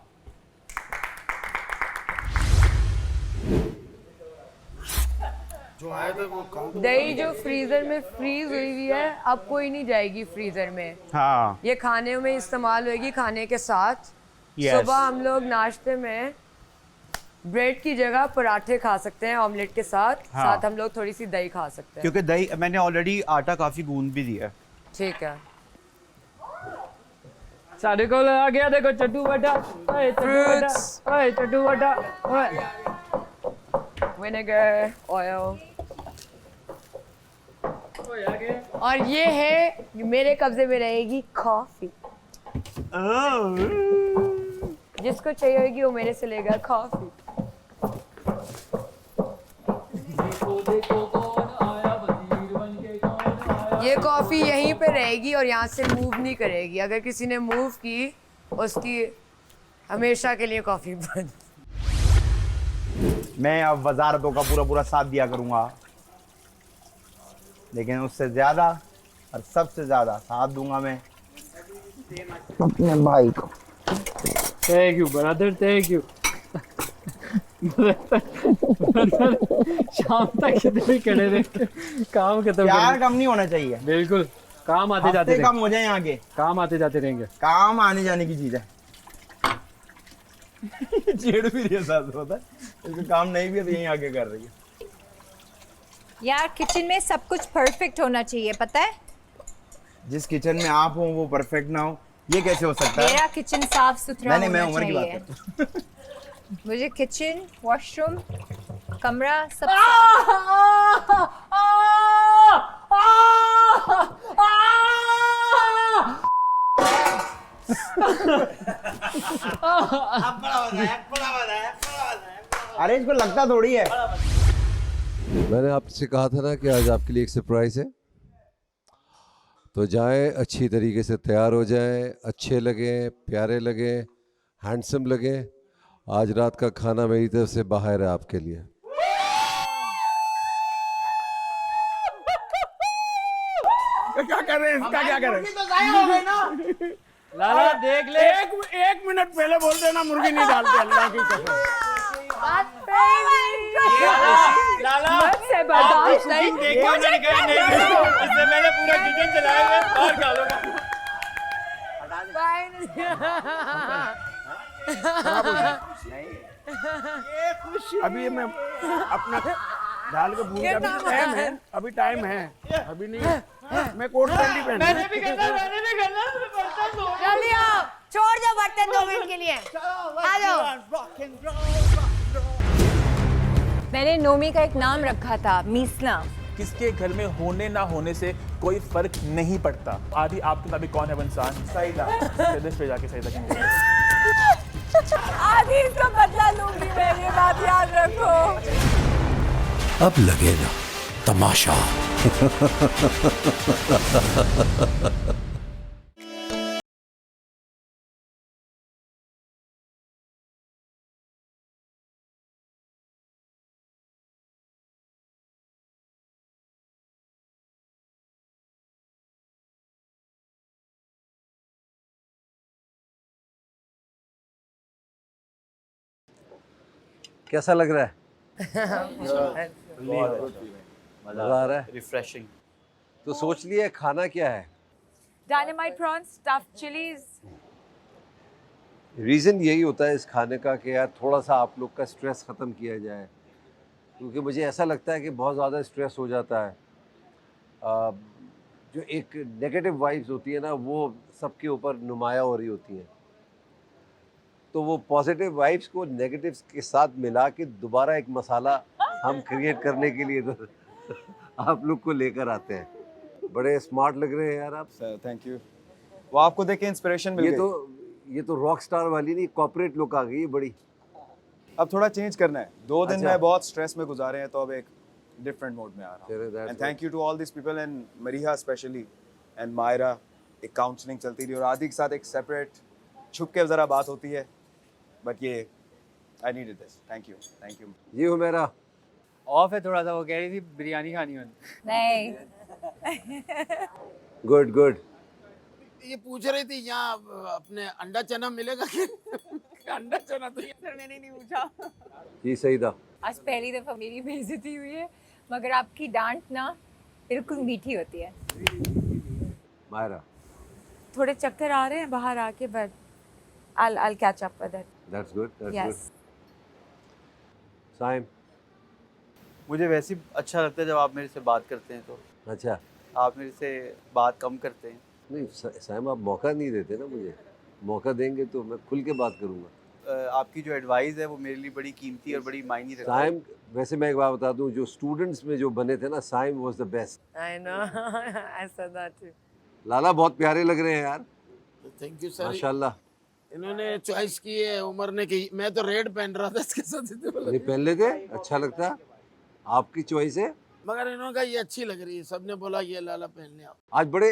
दही जो फ्रीजर में फ्रीज हुई हुई है अब कोई नहीं जाएगी फ्रीजर में। हाँ ये खाने में इस्तेमाल होगी खाने के साथ। Yes. सुबह हम लोग नाश्ते में ब्रेड की जगह पराठे खा सकते हैं ऑमलेट के साथ। हाँ। साथ हम लोग थोड़ी सी दही खा सकते हैं। क्योंकि दही मैंने ऑलरेडी आटा काफ़ी गूंद भी दिया है। ठीक है। साढ़े को आ गया, देखो चट्टू बटा, ओए चट्टू बटा, ओए चट्टू बटा, ओए विनेगर, ऑयल। और ये है मेरे कब्जे में रहेगी कॉफी। जिसको चाहिए होगी वो मेरे से लेगा कॉफी। ये कॉफी यहीं पे रहेगी और यहाँ से मूव नहीं करेगी। अगर किसी ने मूव की उसकी हमेशा के लिए कॉफी बंद। मैं अब वजारतों का पूरा पूरा साथ दिया करूंगा, लेकिन उससे ज्यादा और सबसे ज्यादा साथ दूंगा मैं अपने भाई को। Thank you brother, thank you. शाम तक इधर ही खड़े रहे, काम खत्म प्यार कम नहीं होना चाहिए। बिल्कुल, काम आते जाते हफ्ते कम हो जाए यहाँ के, काम आते जाते रहेंगे। काम आने जाने की चीज है। छेड़ भी रही है साथ होता है, इसका काम नहीं भी है तो यहीं आके कर रही है। यार किचन में सब कुछ परफेक्ट होना चाहिए, पता है? जिस किचन में आप हो वो परफेक्ट ना हो, ये कैसे हो सकता है? मेरा किचन साफ सुथरा मैं होना उम्र की बात चाहिए। करता हूँ। मुझे किचन, वॉशरूम, कमरा सब अरे इसको लगता थोड़ी है। मैंने आपसे कहा था ना कि आज आपके लिए एक सरप्राइज़ है। तो जाएं, अच्छी तरीके से तैयार हो जाएं, अच्छे लगें, प्यारे लगें, हैंडसम लगें। आज रात का खाना मेरी तरफ से बाहर है आपके लिए। क्या कर रहे हैं इसका, क्या कर रहे हैं? तो जाया हो गई ना। लाला देख ले, एक मिनट पहले बोल देना मुर्गी नहीं डालते, अल्लाह की कसम। लाला से बर्दाश्त नहीं। देखो मैंने कहा नहीं, इससे मैंने पूरा किचन चलाया हुआ है, और खा लूंगा। अभी मैं अपना डाल के भूल गया। टाइम है, अभी टाइम है, अभी नहीं। मैं कोट पैंट पहन। मैंने भी करना, बर्तन धो। जल्दी आओ, छोड़ दो बर्तन 2 मिनट के लिए। आ जाओ। मैंने नोमी का एक नाम रखा था, मीसना। किसके घर में होने ना होने से कोई फर्क नहीं पड़ता। आदि आपके मुताबिक कौन है वो इंसान? सईदा। पे जाके सईदा कहेंगे। आदि इसका बदला लूंगी मैं, ये बात याद रखो। अब लगेगा तमाशा। कैसा लग रहा है? मज़ा आ रहा है? रिफ्रेशिंग। तो सोच लिया है खाना क्या है? Dynamite prawns, stuffed chilies. Reason यही होता है इस खाने का कि यार थोड़ा सा आप लोग का स्ट्रेस ख़त्म किया जाए, क्योंकि मुझे ऐसा लगता है कि बहुत ज़्यादा स्ट्रेस हो जाता है। जो एक नेगेटिव वाइब्स होती है ना, वो सबके ऊपर नुमाया हो रही होती हैं। तो वो पॉजिटिव वाइब्स को नेगेटिव्स के साथ मिला के दोबारा एक मसाला हम क्रिएट करने के लिए इधर आप लोग को लेकर आते हैं। बड़े स्मार्ट लग रहे हैं यार आप। Sir thank you. वो आपको देख के इंस्पिरेशन मिल गई। ये तो रॉक स्टार वाली नहीं, कॉर्पोरेट लुक आ गई है बड़ी। अब थोड़ा चेंज करना है। 2 दिन अच्छा। मैं बहुत स्ट्रेस में गुजारे हैं, तो अब एक डिफरेंट मोड में आ रहा चलो, हूँ। that's and thank you to all this people and Mariha specially and Maira. एक काउंसलिंग चलती रही और आदि के साथ एक सेपरेट छुप के ज़रा बात होती है, बट ये I needed this. Thank you. ये हो मेरा ऑफ है थोड़ा सा, वो कह रही थी बिरयानी खानी है। नहीं. Good good. ये पूछ रही थी यहाँ अपने अंडा चना मिलेगा कि अंडा चना तो सर मैंने नहीं पूछा। जी सही था। आज पहली दफ़ा मेरी बेइज्जती हुई है, मगर आपकी डांट ना बिल्कुल मीठी होती है। मायरा, थोड़े चक्कर आ रहे हैं बाहर आके, but I'll catch up with it. That's good, that's good. Yes. Saim. मुझे वैसे ही अच्छा लगता है जब आप मेरे से बात करते हैं, तो अच्छा, आप मेरे से बात कम करते हैं। नहीं साइम, आप मौका नहीं देते ना मुझे। मौका देंगे तो मैं खुल के बात करूँगा। आपकी जो एडवाइस है वो मेरे लिए बड़ी कीमती और बड़ी मायने रखती है। साइम, वैसे मैं एक बात बता दूं, जो स्टूडेंट्स में जो बने थे ना, Saim was the best. I know. I said that too. Lala बहुत प्यारे लग रहे हैं यार, थैंक यू सर। माशाल्लाह। इन्होंने चॉइस की है उमर ने की। मैं तो रेड पहन रहा था इसके साथ, नहीं पहन लेते, अच्छा लगता। आपकी चॉइस है। मगर इन्होंने कहा ये अच्छी लग रही है, सबने बोला ये लाला पहन ले आप। आज बड़े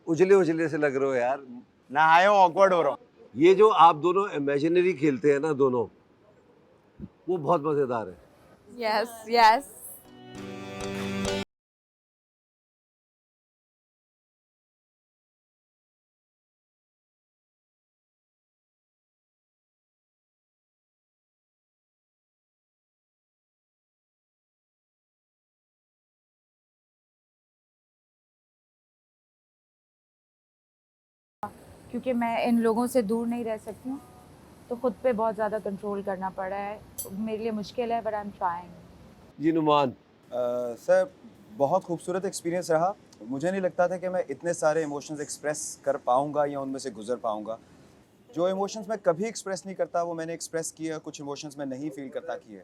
उजले उजले से लग रहे हो यार। ना आए हो, ऑकवर्ड हो रहा हूँ। ये जो आप दोनों इमेजिनरी खेलते हैं ना दोनों, वो बहुत मजेदार है। Yes, yes. क्योंकि मैं इन लोगों से दूर नहीं रह सकती हूँ, तो ख़ुद पे बहुत ज़्यादा कंट्रोल करना पड़ा है। मेरे लिए मुश्किल है, बट आई एम ट्राइंग। जी नुमान। सर बहुत खूबसूरत एक्सपीरियंस रहा। मुझे नहीं लगता था कि मैं इतने सारे इमोशंस एक्सप्रेस कर पाऊँगा या उनमें से गुजर पाऊँगा। जो इमोशंस मैं कभी एक्सप्रेस नहीं करता वो मैंने एक्सप्रेस किया, कुछ इमोशंस मैं नहीं फील करता किए।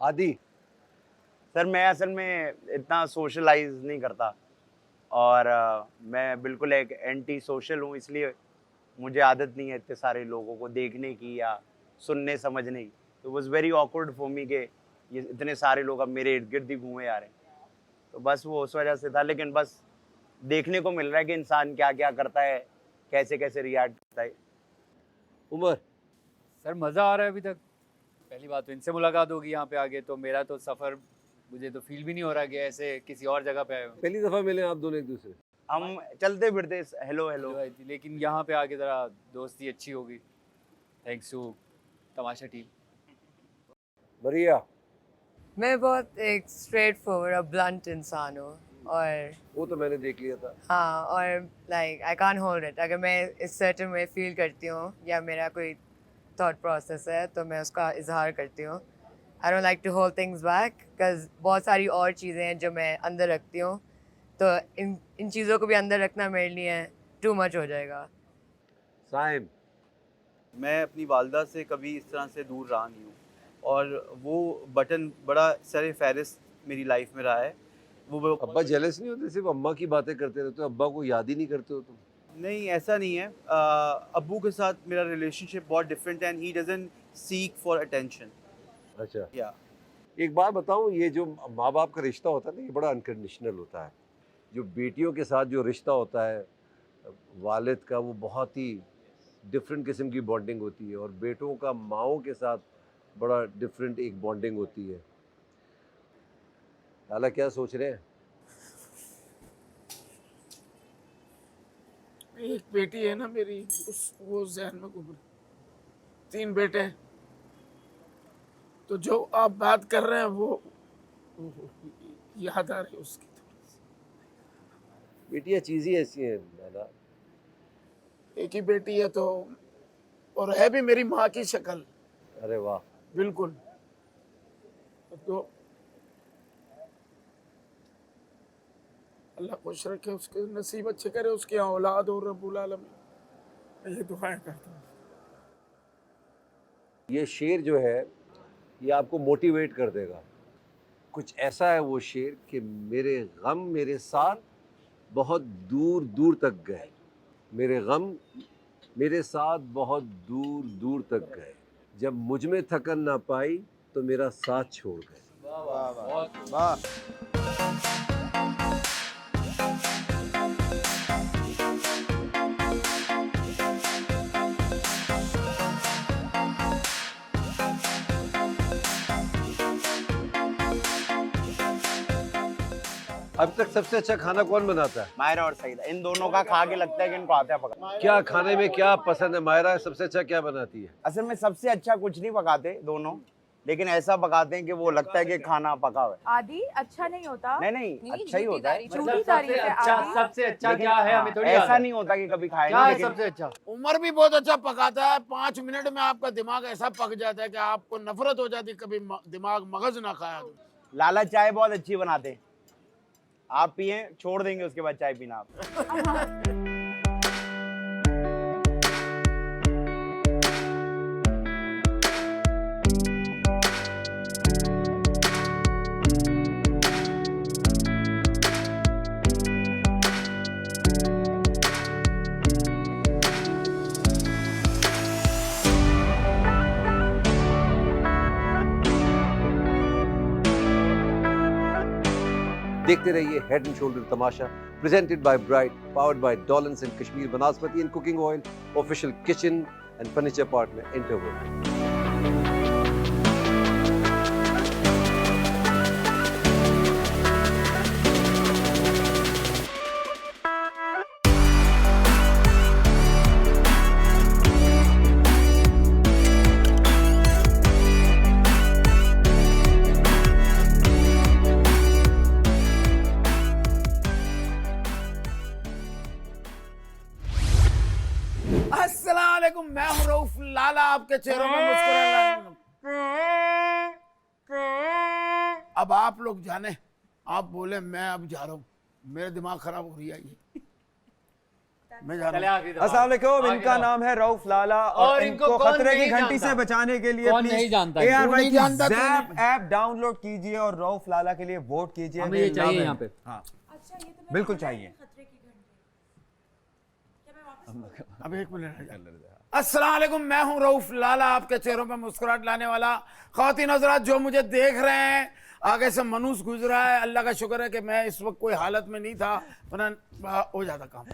आदि। सर मैं असल में इतना सोशलाइज नहीं करता और मैं बिल्कुल एक एंटी सोशल हूँ, इसलिए मुझे आदत नहीं है इतने सारे लोगों को देखने की या सुनने समझने की। तो was very awkward for me कि ये इतने सारे लोग अब मेरे इर्द गिर्द ही घूमे आ रहे हैं, तो बस वो उस वजह से था। लेकिन बस देखने को मिल रहा है कि इंसान क्या क्या करता है, कैसे कैसे रिएक्ट करता है। उमर। सर मज़ा आ रहा है अभी तक। पहली बात तो इनसे मुलाकात होगी यहाँ पे आगे, तो मेरा तो सफ़र मुझे तो फील भी नहीं हो रहा कि ऐसे किसी और जगह पे आए हो। पहली दफ़ा मिले आप दोनों एक दूसरे। हम चलते फिरते हेलो हेलो, लेकिन यहाँ पे आके ज़रा दोस्ती अच्छी होगी, थैंक्स टू तमाशा टीम। मरिया। मैं बहुत एक स्ट्रेट फॉरवर्ड और ब्लंट इंसान हूँ, और वो तो मैंने देख लिया था। हाँ, और like I can't hold it. अगर मैं इस सर्टेन वे फील करती हूँ या मेरा कोई थॉट प्रोसेस है तो मैं उसका इजहार करती हूँ। I don't like to hold things back, because बहुत सारी और चीज़ें हैं जो मैं अंदर रखती हूँ, तो इन चीज़ों को भी अंदर रखना मेरे लिए टू मच हो जाएगा। साइम। मैं अपनी वालदा से कभी इस तरह से दूर रहा नहीं हूँ, और वो बटन बड़ा सर फहरिस्त मेरी लाइफ में रहा है। वो अब्बा जेलस नहीं होते? सिर्फ अम्मा की बातें करते रहते हो, अब्बा को याद ही नहीं करते हो तुम? नहीं, ऐसा नहीं है। अब्बू के साथ मेरा रिलेशनशिप बहुत डिफरेंट है, and he doesn't seek for attention. अच्छा। या एक बात बताऊं, ये जो माँ बाप का रिश्ता होता है ना, ये बड़ा अनकंडीशनल होता है। जो बेटियों के साथ जो रिश्ता होता है वालिद का, वो बहुत ही डिफरेंट किस्म की बॉन्डिंग होती है, और बेटों का माओं के साथ बड़ा डिफरेंट एक बॉन्डिंग होती है। लाला क्या सोच रहे हैं? एक बेटी है ना मेरी, वो जहन में घूम रही। 3 बेटे हैं, तो जो आप बात कर रहे हैं वो याद आ रही है उसकी। बेटियाँ चीज़ ही ऐसी हैं नाना। एक ही बेटी है तो, और है भी मेरी माँ की शक्ल। अरे वाह। बिल्कुल। तो अल्लाह खुश रखे, उसके नसीब अच्छे करे, उसकी औलाद और रब्बुल आलमीन, ये दुआएं करता हूँ। ये शेर जो है ये आपको मोटिवेट कर देगा। कुछ ऐसा है वो शेर कि मेरे गम मेरे साथ बहुत दूर दूर तक गए, मेरे गम मेरे साथ बहुत दूर दूर तक गए, जब मुझ में थकन ना पाई तो मेरा साथ छोड़ गए। वाह वाह वाह। अब तक सबसे अच्छा खाना कौन बनाता है? मायरा और सईदा, इन दोनों का खा के लगता है कि इनको आता है पकाना। क्या खाने में क्या पसंद है? मायरा सबसे अच्छा क्या बनाती है? असल में सबसे अच्छा कुछ नहीं पकाते दोनों, लेकिन ऐसा पकाते हैं कि वो लगता है कि खाना पका हुआ है। आदि अच्छा नहीं होता। नहीं अच्छा ही होता है। सबसे अच्छा क्या है हमें थोड़ी ऐसा नहीं होता कि कभी खाए क्या नहीं, है सबसे अच्छा? उमर भी बहुत अच्छा पकाता है। 5 मिनट में आपका दिमाग ऐसा पक जाता है कि आपको नफरत हो जाती, कभी दिमाग मगज ना खाया तो। लाला चाय बहुत अच्छी बनाते हैं, आप पिए, छोड़ देंगे उसके बाद चाय पीना आप। देखते रहिए Head and Shoulder Tamasha, presented by Bright, powered by Dawlance and Kashmir Banaspati and cooking oil, official kitchen and furniture partner Interwood. अस्सलामुअलैकुम, मैं हूँ रऊफ लाला, आपके चेहरों में मुस्कुराना। अब आप लोग जाने, आप बोले मैं अब जा रहा हूँ, मेरा दिमाग खराब हो रही है ये। मैं जा रहा हूँ। अस्सलाम वालेकुम, इनका नाम है रऊफ लाला और इनको खतरे की घंटी से बचाने के लिए कौन नहीं जानता? ARY की ज़ैप ऐप डाउनलोड कीजिए और रऊफ लाला के लिए वोट कीजिए। हमें ये चाहिए यहाँ पे। हाँ बिल्कुल चाहिए। अब एक मिनट। अस्सलाम वालेकुम, मैं हूं रऊफ लाला, आपके चेहरों पे मुस्कुराहट लाने वाला। ख़वातीन हज़रात जो मुझे देख रहे हैं, आगे से मनूस गुजरा है, अल्लाह का शुक्र है कि मैं इस वक्त कोई हालत में नहीं था, वरना हो जाता काम।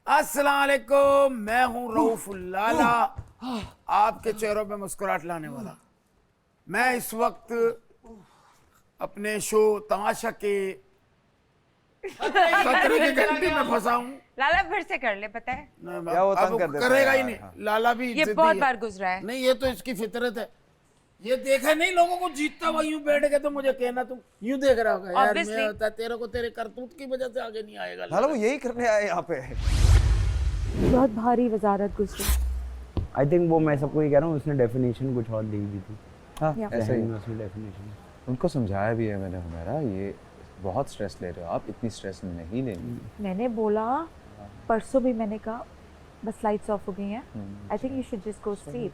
अस्सलाम वालेकुम, मैं हूं रऊफ लाला, आपके चेहरों पे मुस्कुराहट लाने वाला। मैं इस वक्त अपने शो तमाशा के खतरे की घंटी में फंसा हूँ। लाला फिर से कर ले, पता है क्या वो तंग कर देता है करेगा ही यार, नहीं। हाँ। लाला भी ये जिद्दी बहुत है। बार गुजरा है। नहीं ये तो इसकी फितरत है। ये देखा नहीं लोगों को जीतता हुआ यूं बैठ के, तो मुझे कहना तुम यूं देख रहा होगा यार, मैं होता तेरे को तेरे करतूत की वजह से आगे नहीं आएगा। लाला वो यही करने आए यहाँ पे। बहुत भारी वजारत गुजरी। आई थिंक वो, मैं सबको ये कह रहा हूँ, उसने डेफिनेशन कुछ और लिख दी थी। हाँ ऐसा ही उसने डेफिनेशन उनको समझाया भी है मैंने, हमारा ये बहुत स्ट्रेस ले रहे हो आप, इतनी स्ट्रेस नहीं लेनी। मैंने बोला, परसों भी मैंने कहा बस लाइट्स ऑफ हो गई हैं, I think you should just go sleep.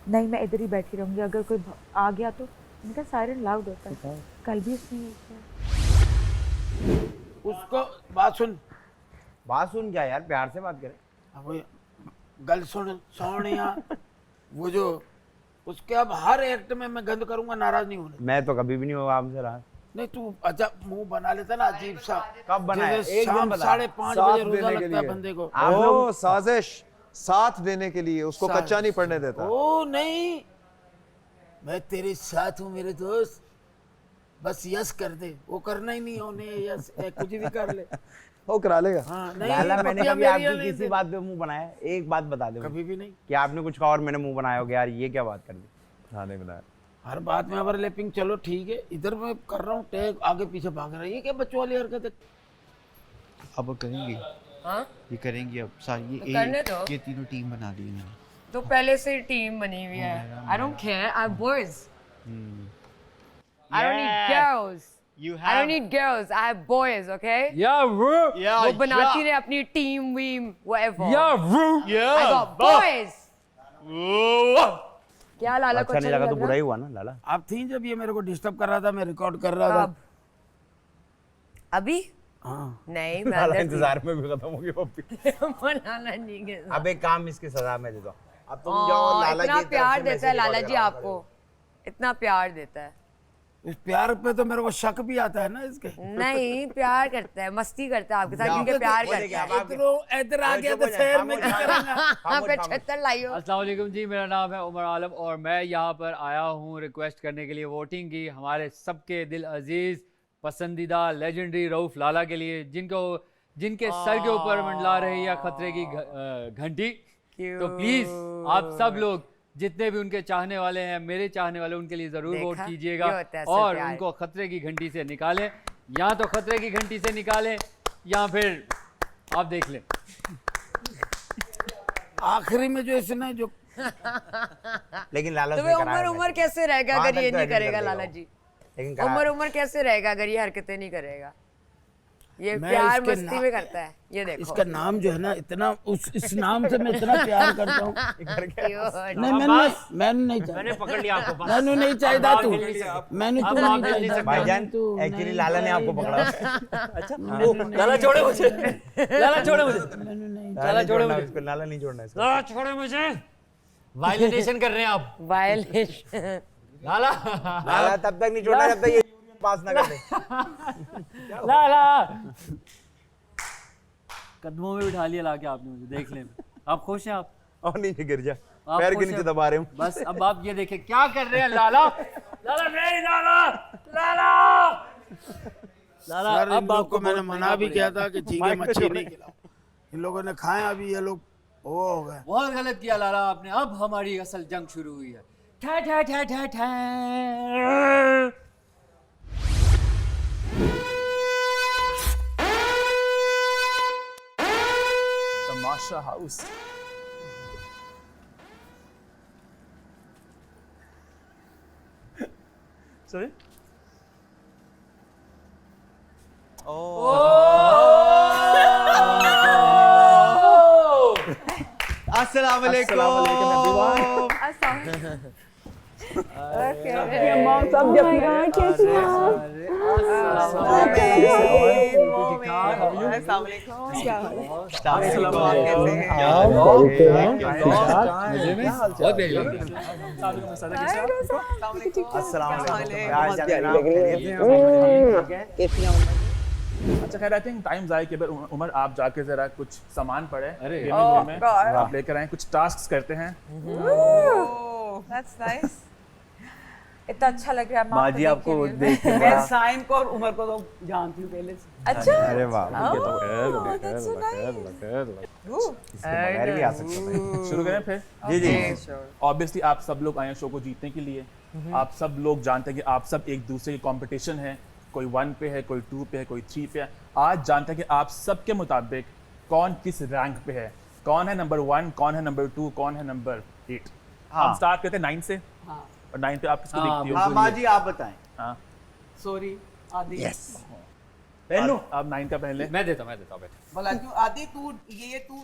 नहीं मैं इधर ही बैठी रहूंगी, अगर कोई आ गया तो इनका सायरन लाउड होता है। कल भी उसने ये किया। उसको बात सुन क्या यार, प्यार से बात करें। गल सुन सोनिया, वो जो उसके अब हर एक्ट में मैं गंद करूंगा, नाराज नहीं होने। मैं तो कभी भी नहीं होगा आपसे रहा। नहीं तू अच्छा मुंह बना लेता ना अजीब सा। कब बनाया? एक दिन शाम बता। 5:30 बजे रोजा लगता है बंदे को। ओ साजिश, साथ देने के लिए, उसको कच्चा नहीं पड़ने देता। ओ नहीं, मैं तेरे साथ हूँ मेरे दोस्त, बस यस कर दे। वो करना ही नहीं होने यस, कुछ भी कर ले, वो करा लेगा। हाँ, नहीं, लाला मैंने पपिया कभी मेरी आपकी नहीं किसी दे। बात पे मुंह बनाया? एक बात बता दो, कभी भी नहीं। कि आपने कुछ कहा और मैंने मुंह बनाया हो, यार ये क्या बात कर दी? हाँ नहीं बनाया। हर बात में ओवरलैपिंग, चलो ठीक है, इधर मैं कर रहा हूँ टेक, आगे पीछे भाग रहा है, ये क्या बच्चों वाली हरकत है। अब करेंगे, हाँ ये करेंगे अब सारी तो करने दो। ये तीनों टीम बना दी इन्होंने। तो पहले से टीम बनी हुई है। I don't care, I have boys. I don't need girls. I don't need girls, I have boys, okay? Yeah, bro. वो बनाती रहे अपनी team Vim whatever. Yeah, bro. I got boys. क्या लाला को अच्छा नहीं लगा तो बुरा ही हुआ ना लाला। आप थी जब ये मेरे को डिस्टर्ब कर रहा था, मैं रिकॉर्ड कर रहा था। कब? अभी? हाँ। नहीं मैं लाला अंदर थी। इंतजार में भी खत्म हो गई पप्पी। लाला नहीं गया। अब एक काम इसकी सजा मैं देता हूँ, अब तुम जाओ लाला इतना की तरफ प्यार से देता है मैसेज लाला रिकॉर्ड जी कराओ। आपको, इतना प्यार देता है। इस प्यार पे तो मेरे को शक भी आता है ना इसके। नहीं प्यार करता है, मस्ती करता है आपके साथ, क्योंकि प्यार करता है। इधर आ गया तो शहर में क्या करेंगे? हाँ पे 76 लाइयो। अस्सलाम वालेकुम जी, मेरा नाम है उमर आलम और मैं यहाँ पर आया हूँ रिक्वेस्ट करने के लिए वोटिंग की हमारे सबके दिल अजीज पसंदीदा लेजेंडरी रऊफ लाला के लिए, जिनके सर के ऊपर मंडला रही है खतरे की घंटी। तो प्लीज आप सब लोग जितने भी उनके चाहने वाले हैं, मेरे चाहने वाले, उनके लिए जरूर वोट कीजिएगा और उनको खतरे की घंटी से निकालें। या तो खतरे की घंटी से निकालें या फिर आप देख लें। आखिरी में जो इसने जो लेकिन लाला तो उम्र कैसे रहेगा अगर ये नहीं करेगा लाला जी? उम्र कैसे रहेगा अगर ये हरकतें नहीं करेगा? ये प्यार मस्ती में करता है, ये देखो। इसका नाम जो है ना, इतना इस नाम से मैं इतना प्यार करता हूँ। नहीं मैंने नहीं चाहिए, मैंने पकड़ लिया आपको। मैंने नहीं चाहिए तू, मैंने तू नहीं चाहिए भाईजान, एक्चुअली लाला ने आपको पकड़ा। अच्छा लाला छोड़े मुझे, लाला छोड़े मुझे, लाला छोड़े मुझे, लाला नहीं छोड़ना इसको। लाला छोड़े मुझे। वायलेशन कर रहे हैं आप। वायलेशन। लाला लाला तब तक नहीं छोड़ना जब तक ये पास ना कर दे। लाला कदमों में उठा लिया लाके आपने मुझे, देख लें। आप खुश हैं? आप और नीचे गिर जा, आप पैर खुश के नीचे हैं? दबा रहे हूँ। बस अब आप ये देखें क्या कर रहे हैं लाला। लाला नहीं, लाला लाला लाला। सर, इन अब लोग आपको को मैंने बहुत मना भी महंगा किया पड़ेगा। था कि ठीक है मच्छी नहीं खिलाओ, इन लोगों ने खाए, अभी ये लोग वो हो गए। बहुत गलत किया लाला आपने। अब हमारी असल जंग शुरू हुई है। ठा ठा ठा ठा ठा। तमाशा हाउस। सॉरी अस्सलाम वालेकुम। अच्छा खैर, आई थिंक टाइम आए कि उमर आप जाके जरा कुछ सामान पड़े अरे में आप लेकर आए, कुछ टास्क करते हैं। That's nice. इतना अच्छा लग रहा है माँ जी आपको देख के मैं साइम को और उमर को तो जानती हूँ पहले से। अच्छा। अरे वाह, बगैर भी आ सकता है। शुरू करें फिर? जी जी। ऑब्वियसली आप सब लोग आए हैं शो को जीतने के लिए। आप सब लोग जानते हैं कि आप सब एक दूसरे की कंपटीशन है, कोई 1 पे है, कोई 2 पे है, कोई 3 पे है। आज जानते हैं कि आप सबके मुताबिक कौन किस रैंक पे है, कौन है नंबर 1, कौन है नंबर 2, कौन है नंबर 8। हम स्टार्ट करते हैं 9 से। और 9 पे आप किसको देखती हो? हाँ माँ जी आप बताएं। हाँ सॉरी आदि। यस पहलू आप 9 का पहले। मैं देता हूँ बोला क्यों आदि, तू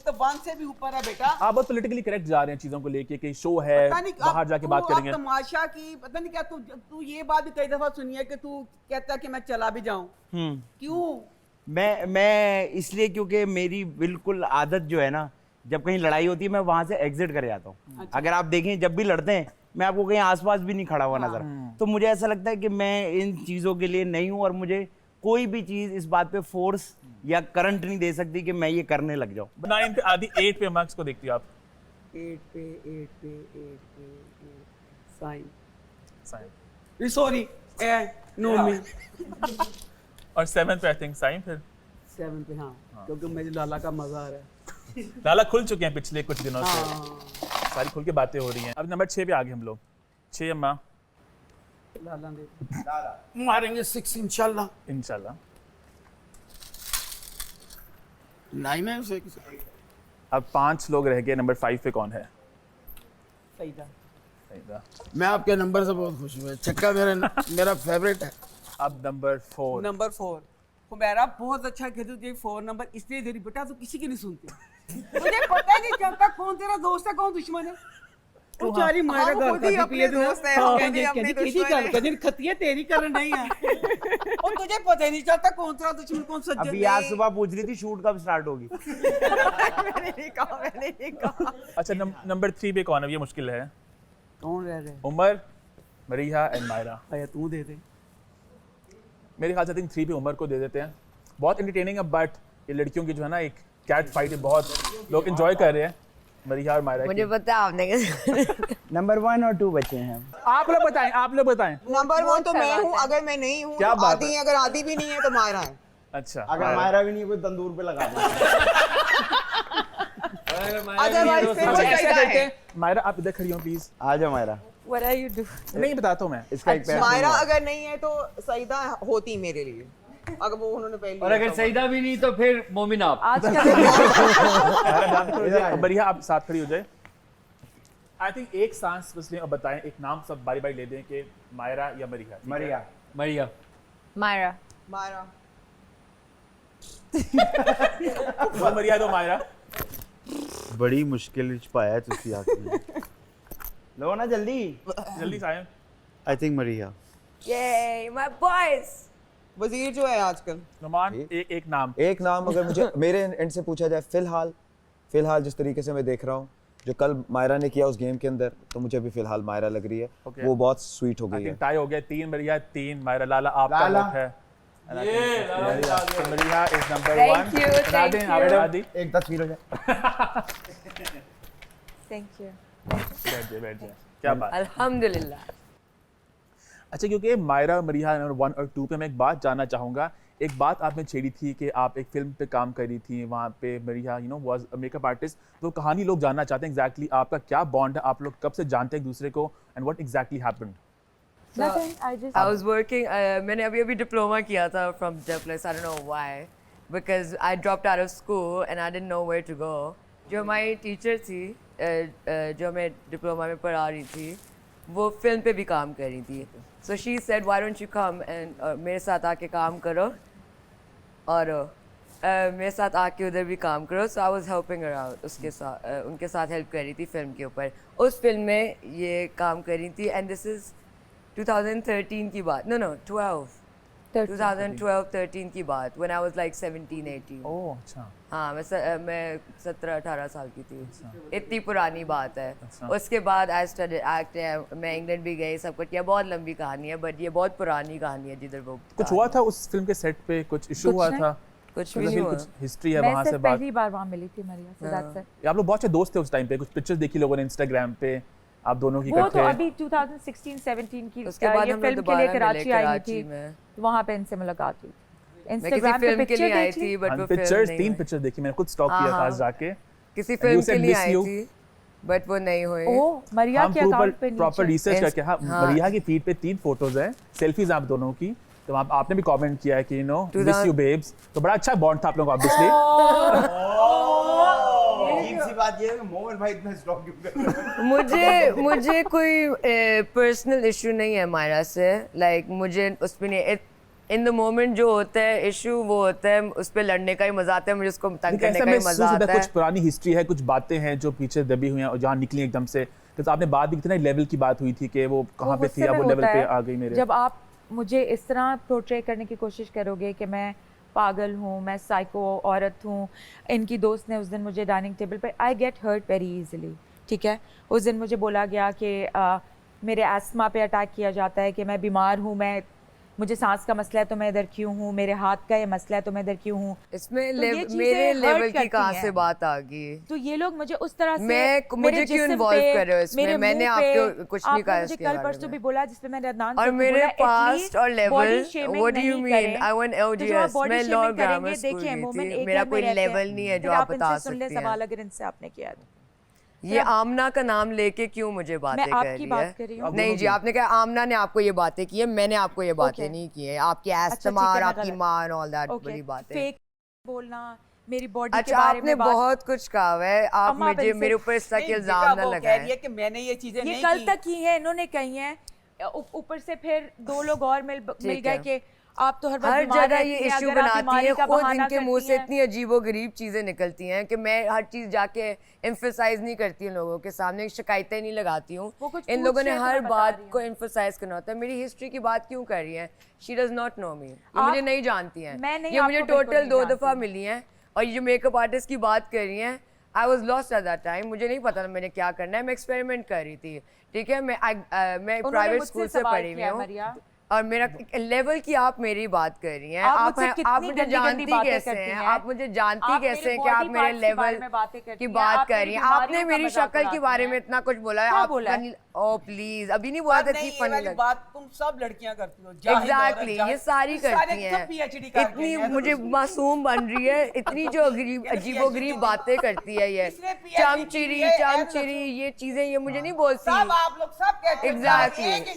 तो 1 से भी ऊपर है बेटा। आप बहुत पॉलिटिकली करेक्ट जा रहे हैं चीजों को लेके कि शो है, पता नहीं बाहर जाके बात करेंगे। तमाशा की पता नहीं क्या, तू ये बात भी कई दफा सुनी है कि तू कहता है कि मैं चला भी जाऊं। क्यों? मैं इसलिए क्योंकि मेरी बिल्कुल आदत जो है ना, जब कहीं लड़ाई होती है मैं वहां से एग्जिट कर जाता हूँ। अच्छा। अगर आप देखें जब भी लड़ते हैं मैं आपको कहीं आसपास भी नहीं खड़ा हुआ नजर। तो मुझे ऐसा लगता है कि मैं इन चीजों के लिए नहीं हूँ और मुझे कोई भी चीज इस बात पे फोर्स या करंट नहीं दे सकती कि मैं ये करने लग जाऊँ। 9 पे आदि 8 पे मार्क्स को देखती हो आप? 8 पे साइन। सॉरी नो मी। और 7 पे आई थिंक साइन। फिर 7 पे हाँ, क्योंकि मुझे लाला का मजा आ रहा है। लाला खुल चुके हैं पिछले कुछ दिनों से, सारी खुल के बातें हो रही हैं। अब नंबर 6 पे आ गए हम लोग। 6 अम्मा मारेंगे 6 इंशाल्लाह। इंशाल्लाह। 9 है उसे। अब 5 लोग रह गए, नंबर 5 पे कौन है? सईदा। मैं आपके नंबर से बहुत खुश हूँ, चक्का मेरा फेवरेट है। अब नंबर 4। नंबर 4 हुमैरा बहुत अच्छा खेलती थी। 4 नंबर इसलिए दे रही बेटा तो किसी की नहीं सुनती। मुझे पता ही नहीं चलता कौन तेरा दोस्त है कौन दुश्मन है। ਉਹ ਚਾਰੀ ਮਾਇਰਾ ਗੱਲ ਕਰਦੀ ਪਈ ਹੈ ਤੂੰ ਕਹਿੰਦੀ ਕਿਹਦੀ ਗੱਲ ਕਰਦੀ ਖੱਤੀਏ ਤੇਰੀ ਕਰਨ ਨਹੀਂ ਹੈ ਉਹ ਤੁਝੇ ਪਤਾ ਹੀ ਨਹੀਂ ਚਲता कौन तेरा दुश्मन कौन सज्जन। अभी आज सुबह पूछ रही थी शूट कब स्टार्ट होगी। मैंने नहीं कहा। अच्छा नंबर 3 पे कौन है? ये मुश्किल है। कौन रह रहे? उमर, मरीहा एंड मायरा। आया तू दे दे। मेरे ख्याल से 3 पे उमर को दे देते हैं। बहुत एंटरटेनिंग है, बट ये लड़कियों की जो है ना एक कैट फाइट है, बहुत लोग एंजॉय कर रहे हैं मरीहा और मायरा। मुझे पता है आपने नंबर 1 और 2 बचे हैं। आप लोग बताएं। नंबर 1 तो मैं हूँ, अगर मैं नहीं हूँ क्या बात आदि, अगर आदि भी नहीं है तो मायरा है। अच्छा, अगर मायरा भी नहीं है कोई तंदूर पे लगा दो। अदरवाइज फिर वो ऐसा सईदा करते है। हैं, मायरा आप इधर खड़ी हो प्लीज। आ जाओ Myra. What are you doing? नहीं बताता हूँ मैं। इसका एक पैर मायरा अगर नहीं है तो सईदा होती मेरे लिए, अगर वो उन्होंने पहले और अगर सईदा भी नहीं तो फिर मोमिना आप। मरीहा आप साथ खड़ी हो जाए। आई थिंक एक सांस बस लें और बताएं, एक नाम सब बारी बारी ले दें कि मायरा या मरीहा। मरिया। मरिया। Myra. मायरा। तो मरीहा तो मायरा। बड़ी मुश्किल विच पाया तुसी आके। लो ना जल्दी Sayam. I think Maria. Yay, my boys. वजीर जो है आजकल। नुमान एक नाम। एक नाम अगर मुझे मेरे एंड से पूछा जाए, फिलहाल जिस तरीके से मैं देख रहा हूँ जो कल मायरा ने किया उस गेम के अंदर, तो मुझे भी फिलहाल मायरा लग रही है। वो बहुत स्वीट हो गई है। टाई हो गया, 3 मरीहा 3 मायरा। लाला आपका वोट है। मरीहा इज नंबर 1। Thank you. एक तस्वीर हो जाए। Thank you. बैठ जाए। क्या बात। अल्हम्दुलिल्लाह। अच्छा, क्योंकि मायरा मरीहा नंबर 1 और 2 पे मैं एक बात जानना चाहूँगा। एक बात आपने छेड़ी थी कि आप एक फिल्म पे काम कर रही थी, वहाँ पे मरीहा वाज अ मेकअप आर्टिस्ट। तो कहानी लोग जानना चाहते हैं एग्जैक्टली आपका क्या बॉन्ड है, आप लोग कब से जानते हैं एक दूसरे को, and what exactly happened? I was working. मैंने अभी डिप्लोमा किया था from Douglas. I don't know why, because I dropped out of school and I didn't know where to go. जो हमारी टीचर थी, जो हमें डिप्लोमा में पढ़ा रही थी, वो फिल्म पे भी काम कर रही थी। So she said, why don't you come and मेरे साथ आके काम करो, और मेरे साथ आके उधर भी काम करो। So I was helping her out, उसके साथ उनके साथ हेल्प कर रही थी फिल्म के ऊपर। उस फिल्म में ये काम कर रही थी, and this is 2013 की बात। No 2012-13 की बात, when I was like 17-18। ओह अच्छा। हाँ, मैं 17-18 साल की थी। इतनी पुरानी बात है। उसके बाद आई स्टडीड एक्टिंग, मैं इंग्लैंड भी गई, सब कुछ किया। बहुत लंबी कहानी है, बट ये बहुत पुरानी कहानी है। जिधर वो कुछ हुआ था उस फिल्म के सेट पे, कुछ इशू हुआ था? कुछ भी नहीं हुआ। कुछ हिस्ट्री है मैं वहाँ से सिर्फ बात। पहली बार वहाँ मिली थी मरिया से। that's it। आप लोग बहुत अच्छे दोस्त थे उस टाइम पे। कुछ पिक्चर्स देखी लोगों ने इंस्टाग्राम पे आप दोनों की वो इकट्ठे। तो अभी 2016-17 की उसके बाद ये हम फिल्म के लिए कराची आई थी, में। वहाँ पे इनसे मुलाकात हुई। मैं किसी इंस्टाग्राम पे फिल्म के लिए पिक्चर आई देख ली। थी, बट वो पिक्चर्स फिल्म 3 पिक्चर देखी मैंने, खुद स्टॉक किया था आज जाके। किसी फिल्म के लिए आई थी, बट वो नहीं हुई। ओह, मरिया के अकाउंट पे प्रॉपर रिसर्च करके। हाँ, मरिया की फीड पे 3 फोटोज हैं, सेल्फीज आप दोनों की। तो आपने भी कमेंट किया है कि मिस यू बेब्स। तो बड़ा अच्छा बॉन्ड था आप लोगों का ऑब्वियसली। अजीब सी बात ये है कि मोहन भाई इतना स्टॉक क्यों कर रहे हैं? मुझे कोई पर्सनल इशू नहीं है मायरा से। लाइक मुझे उस पे नहीं, इन द मोमेंट जो होता है इशू, वो होता है, उस पे लड़ने का ही मजा आता है। मुझे उसको तंग करने का ही मजा आता है। कुछ पुरानी हिस्ट्री है, कुछ बातें हैं जो पीछे दबी हुई हैं और जहाँ निकली एकदम से। तो आपने बात भी कितना लेवल की बात हुई थी कि वो कहाँ पे थी, अब वो लेवल पे आ गई मेरे। जब आप मुझे इस तरह पोर्ट्रे करने की कोशिश करोगे कि मैं पागल हूँ, मैं साइको औरत हूँ। इनकी दोस्त ने उस दिन मुझे डाइनिंग टेबल पे, I get hurt very easily, ठीक है। उस दिन मुझे बोला गया कि मेरे एस्थमा पे अटैक किया जाता है, कि मैं बीमार हूँ, मुझे सांस का मसला है तो मैं इधर क्यों हूँ, मेरे हाथ का ये मसला है तो मैं इधर क्यों हूँ। इसमें मेरे लेवल की कहाँ से बात आ गई? तो ये लोग मुझे उस तरह से मुझे क्यों इन्वॉल्व कर रहे हो इसमें? मैंने आपको कुछ नहीं कहा इसके बारे में। कल परसों भी बोला जिसपे मैंने अदनान और मेरे पास्ट और level, what do you mean? I want LGS, मैं लॉ ग्रामर स्कूल की थी, मेरा कोई लेवल नहीं है जो आप बता सकते हैं। सवाल अगर इनसे आपने किया तो ये आमना का नाम लेके क्यों मुझे बातें कर रही है? आपकी बात कर रही हूँ। नहीं जी, आपने कहा आमना ने आपको ये बातें की है, मैंने आपको ये बातें नहीं की है। आपकी एस्थमा और आपकी माँ और ऑल दैट बड़ी बातें। फेक बोलना, मेरी बॉडी के अच्छा, बारे आपने में बहुत कुछ कहा है। आप मुझे मेरे ऊपर इस तरह के इल्जाम न लगाएं। कि मैंने ये चीजें ये नहीं कल की। तक की है, इन्होंने कही है। ऊपर से फिर 2 लोग और मिल गए कि आप तो हर जगह ये इश्यू बनाती है। खुद इनके मुंह से इतनी अजीबोगरीब चीजें निकलती हैं कि मैं हर चीज जाके एम्फसाइज नहीं करती हूँ लोगों के सामने, शिकायतें नहीं लगाती हूँ। इन लोगों ने हर बात को एम्फसाइज करना होता है। मेरी हिस्ट्री की बात क्यों कर रही है? शी डज नॉट नो मी, मुझे नहीं जानती हैं। ये मुझे टोटल 2 दफा मिली हैं। और ये जो मेकअप आर्टिस्ट की बात कर रही हैं, I was lost at that time. मुझे नहीं पता था मैंने क्या करना है, मैं एक्सपेरिमेंट कर रही थी। ठीक है, मैं प्राइवेट स्कूल से पढ़ी हुई हूँ और मेरा लेवल की आप मेरी बात कर रही हैं। आप मुझे जानती कैसे हैं? आप मुझे जानती कैसे हैं कि आप मेरे लेवल की बात कर रही हैं? आपने मेरी शक्ल के बारे में इतना कुछ बोला है। आप ओ प्लीज, अभी नहीं बोला था। इतनी फनी बात तुम सब लड़कियां करती हो। एग्जैक्टली, ये सारी करती हैं। इतनी मुझे मासूम बन रही है, इतनी जो अजीबोगरीब बातें करती है ये। चमचिरी ये चीजें ये मुझे नहीं बोलती। आप लोग सब कहते हैं।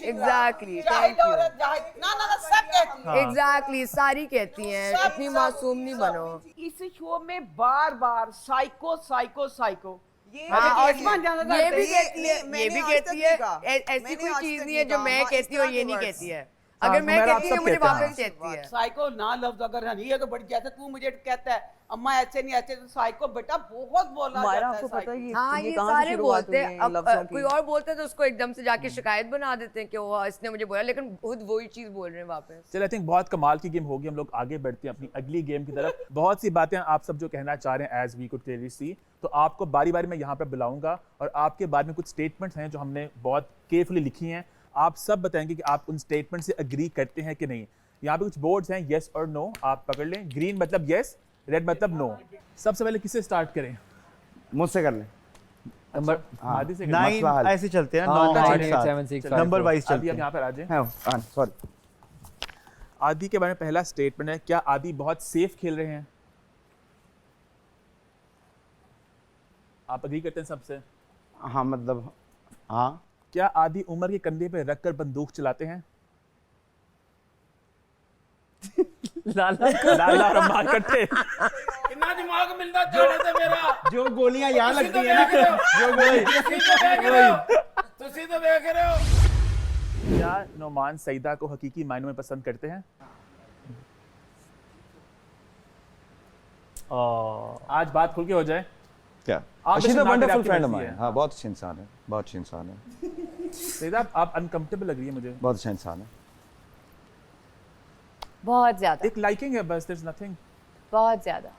Exactly thank you. सब कहती हैं। एग्जैक्टली सारी कहती हैं। इतनी मासूम नहीं बनो। इस शो में बार साइको साइको साइको ये भी कहती है। ऐसी कोई चीज नहीं है जो मैं कहती हूँ और ये नहीं कहती है। अगर मैं कहती हूँ मुझे वापस कहती है। साइको ना लफ्ज अगर नहीं है तो बड़ी जैसे तू मुझे कहता है अम्मा ऐसे नहीं ऐसे, तो साइको बेटा बहुत बोला जाता है। पता है हाँ, ये सारे बोलते हैं। अब कोई और बोलते हैं तो उसको एकदम से जाके शिकायत बना देते हैं कि वो इसने मुझे बोला, लेकिन खुद वही चीज बोल रहे हैं वापस। चलो, आई थिंक बहुत कमाल की गेम होगी। हम लोग आगे बढ़ते हैं अपनी अगली गेम की तरफ। बहुत सी बातें आप सब जो कहना चाह रहे हैं, as we could clearly see, तो आपको बारी बारी मैं यहाँ पे बुलाऊंगा और आपके बारे में कुछ स्टेटमेंट्स हैं जो हमने बहुत केयरफुली लिखी हैं। आप सब बताएंगे कि आप उन स्टेटमेंट से अग्री करते हैं कि नहीं। यहाँ पे कुछ बोर्ड्स हैं, येस और नो, आप पकड़ लें। ग्रीन मतलब येस, रेड मतलब नो। सबसे पहले किससे स्टार्ट करें? मुझसे कर लें। नंबर आदि से 9 ऐसे चलते हैं ना, नंबर वाइज चलते हैं। आप यहाँ पर आ जाएं। सॉरी, आदि के बारे में पहला स्टेटमेंट है, क्या आदि बहुत सेफ खेल रहे हैं? आप अग्री करते हैं सबसे? हाँ, मतलब हाँ। क्या आदि उमर के कंधे पे रखकर बंदूक चलाते हैं? लाला और अम्मा इकट्ठे। कितना दिमाग मिलता जाने से मेरा। जो गोलियां यहाँ लगती है ना, जो तुसी तो देख रहे हो। क्या नोमान सईदा को हकीकी मायनों में पसंद करते हैं? आज बात खुल के हो जाए। क्या? आप शी इज अ वंडरफुल आपकी फ्रेंड ऑफ मर्जी माइन। है। हाँ, बहुत अच्छी इंसान है, बहुत अच्छी इंसान है। सईदा, आप अनकंफर्टेबल लग रही है मुझे। बहुत अच्छा इंसान है। बहुत ज्यादा। एक लाइकिंग है बस, देयर इज नथिंग। बहुत ज्यादा।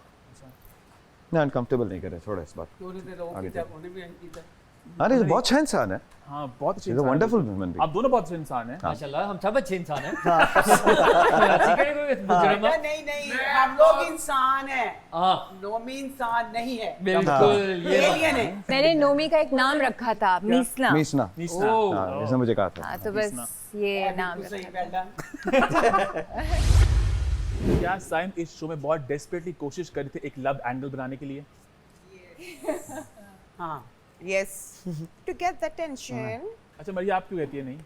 नहीं, अनकंफर्टेबल नहीं करे, छोड़ो इस बात को। अरे अरे बहुत अच्छा इंसान है। हाँ, बहुत अच्छी इंसान है। Wonderful human being. आप दोनों बहुत अच्छे इंसान हैं। माशाल्लाह, हम सब अच्छे इंसान हैं। नहीं, हम लोग इंसान हैं। नोमी इंसान नहीं है। बिल्कुल, ये नहीं। मैंने नोमी का एक नाम रखा था, मीसना। मीसना। हाँ, इसने मुझे कहा था। तो बस ये नाम क्या साइम इस शो में बहुत डेस्परेटली कोशिश कर रहे थे एक लव एंगल बनाने के लिए? हाँ, yes, to get the attention. अच्छा मरिया, आप क्यों कहती है नहीं?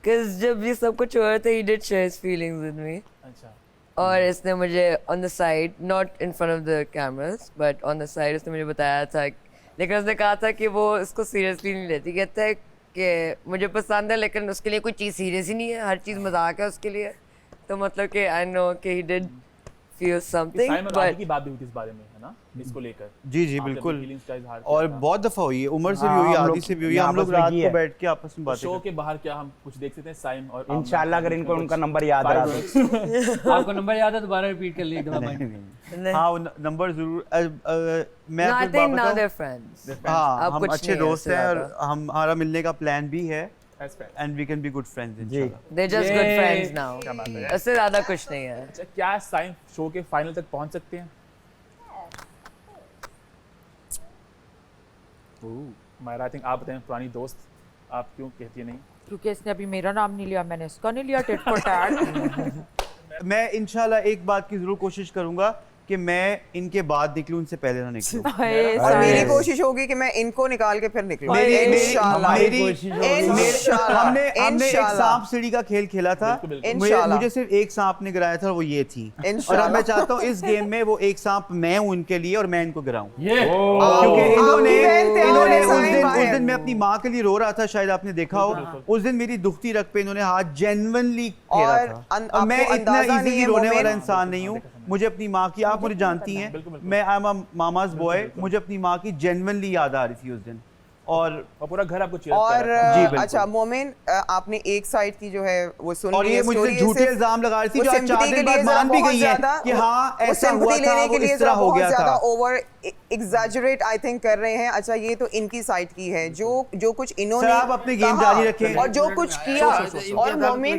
Cause जब ये सब कुछ हो रहा था, he did share his feelings with me. अच्छा। और इसने मुझे on the side, not in front of the cameras, but on the side उसने मुझे बताया था, लेकिन उसने कहा था कि वो इसको seriously नहीं लेती। कहता है कि मुझे पसंद है लेकिन उसके लिए कोई चीज़ सीरियस ही नहीं है, हर चीज़ मजाक है उसके लिए। तो मतलब कि I know कि he did feel something, Saim और आदि की बात भी हुई थी इस बारे में, है ना, इसको लेकर। जी बिल्कुल। और बहुत दफा हुई है, उमर से भी हुई, आदि से भी हुई। हम लोग रात को बैठ के आपस में बातें शो के बाहर क्या हम कुछ देख सकते हैं साइम और इंशाल्लाह अगर इनको उनका नंबर याद रहा तो। आपको नंबर याद है, दोबारा रिपीट कर लीजिए। हाँ, नंबर जरूर। मैं I think now they're friends. हाँ, हम अच्छे दोस्त हैं और हमारा मिलने का प्लान भी है। And we can be good friends इंशाल्लाह। They're just good friends now. उससे ज़्यादा कुछ नहीं है। अच्छा, क्या साइम शो के फाइनल तक पहुंच सकते हैं? मायरा, आई थिंक आप बताएं, पुरानी दोस्त, आप क्यों कहती है नहीं? क्योंकि इसने अभी मेरा नाम नहीं लिया, मैंने इसका नहीं लिया। Tit for tat. मैं इंशाल्लाह एक बात की जरूर कोशिश करूंगा कि मैं इनके बाद निकलूं, इनसे पहले ना निकलूं। और मेरी कोशिश होगी कि मैं इनको निकाल के फिर निकलूं। इंशाल्लाह। हमने एक सांप सीढ़ी का खेल खेला था, मुझे सिर्फ एक सांप ने गिराया था, वो ये थी। और अब मैं चाहता हूँ इस गेम में वो एक सांप मैं हूँ इनके लिए और मैं इनको गिराऊं, क्योंकि इन्होंने उस दिन मैं अपनी माँ के लिए रो रहा था, शायद आपने देखा हो, उस दिन मेरी दुखती रग पे इन्होंने हाथ जेन्युइनली खेला था। और मैं इतना इजीली रोने वाला इंसान नहीं हूँ। मुझे अपनी माँ की, आप मुझे जानती हैं, मैं I am a mama's boy, मुझे अपनी माँ की जेन्युइनली याद आ रही थी उस दिन, और पूरा घर आपको चीयर और जी बिल्कुल। अच्छा मोमिन, आपने एक साइड की जो है वो सुन और ली ये है, मुझे स्टोरी झूठे सिर्फ इल्जाम लगा रही थी, वो जो आज sympathy 4 के दिन लिए बाद जरा मान भी बहुत गई है ज्यादा- कि हाँ वो ऐसा हुआ sympathy था, लेने वो के लिए इस तरह जरा हो बहुत गया ज्यादा था। ओवर एग्जैजरेट आई थिंक कर रहे हैं। अच्छा ये तो इनकी साइड की है, जो कुछ इन्होंने सर, आप अपनी गेम कहा जारी रखें। और जो कुछ किया। और मोमिन,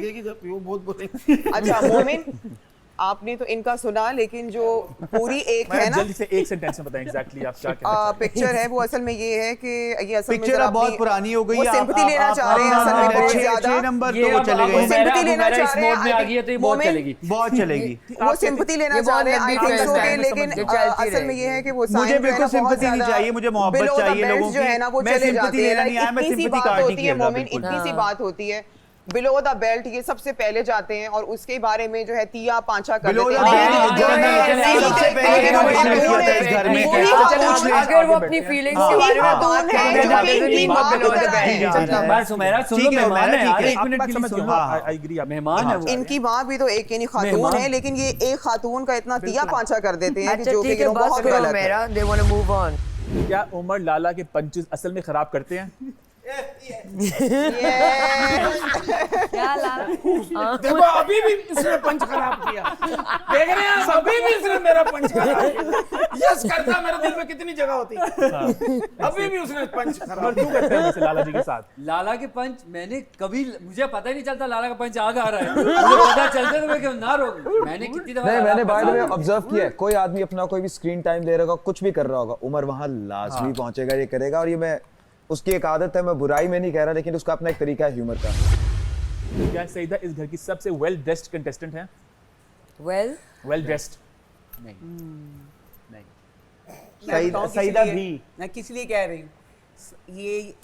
अच्छा मोमिन, आपने तो इनका सुना, लेकिन जो पूरी एक है ना जल्दी से एक सेंटेंस में बताएं एग्जैक्टली आप क्या कहना चाह रहे हैं। पिक्चर है, वो असल में ये है कि ये असल में पिक्चर जरा अब बहुत अपनी- पुरानी हो गई वो है, सिंपैथी लेना चाह रहे हैं असल में बहुत ज्यादा। 6 नंबर तो वो चले गए, सिंपैथी लेना चाह रहे हैं, मोड में आ गई है तो ये बहुत मोमिन, चलेगी। बहुत चलेगी। वो सिंपैथी लेना चाह रहे हैं आई थिंक सो के, लेकिन असल में ये है कि वो मुझे बिल्कुल सिंपैथी नहीं चाहिए, मुझे मोहब्बत चाहिए लोगों जो है ना वो की। मैं चले सिंपैथी जाते हैं। लेना नहीं आया, मैं इतनी सी सिंपैथी बात कार्ड नहीं होती है खेल रहा, मोमिन, बिल्कुल। इतनी सी बात होती है। बिलो द बेल्ट ये सबसे पहले जाते हैं और उसके बारे में जो है तिया पांचा कर Below देते the हैं। belt सबसे पहले इन्होंने शुरू किया था इस घर में। अगर वो अपनी फीलिंग्स के बारे में बात इनकी माँ भी तो एक यानी खातून है, लेकिन ये एक खातून का इतना तिया पांचा कर देते हैं कि जो कि बहुत गलत है। They want to move on. क्या उमर लाला के पंचेस असल में खराब करते हैं? देखो अभी भी इसने पंच खराब किया, देख रहे हैं आप, अभी भी इसने मेरा पंच खराब किया। यस करता मेरे दिल में कितनी जगह होती, अभी भी उसने पंच खराब क्यों करते हैं वैसे लाला जी के साथ? लाला के पंच मैंने कभी, मुझे पता ही नहीं चलता लाला का पंच आगे आ रहा है, मुझे पता चलता तो मैं क्यों ना रोकूं। मैंने कितनी दफा मैंने बाय द वे ऑब्जर्व किया है, कोई आदमी अपना कोई भी स्क्रीन टाइम दे रहा होगा, कुछ भी कर रहा होगा, उमर वहां लाजमी पहुंचेगा, ये करेगा। और ये मैं उसकी एक आदत है, मैं बुराई में नहीं कह रहा, लेकिन उसका अपना एक तरीका है ह्यूमर का। क्या सईदा इस घर की सबसे वेल ड्रेस्ड कंटेस्टेंट है? वेल ड्रेस्ड नहीं। सईदा भी मैं किस लिए कह रही हूँ,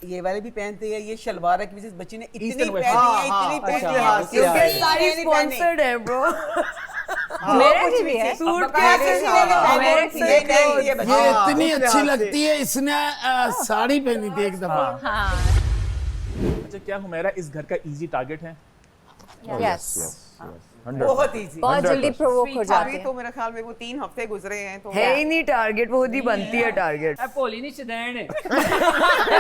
ये वाले भी पहनते हैं, ये शलवार है कि किसी बच्ची ने इतनी Eastern पहनी West। है, इतनी पहनी है, क्योंकि सारी स्पॉन्सर्ड है ब्रो। मेरे भी है सूट ये इतनी अच्छी लगती है, इसने साड़ी पहनी थी एक दफा। अच्छा, क्या हुमैरा इस घर का इजी टारगेट है? बहुत इजी, बहुत जल्दी प्रोवोक हो जाते अभी हैं। तो मेरे ख्याल में वो 3 हफ्ते गुजरे हैं तो है ही नहीं टारगेट, वो खुद ही बनती है टारगेट। पोली नहीं शदैन है।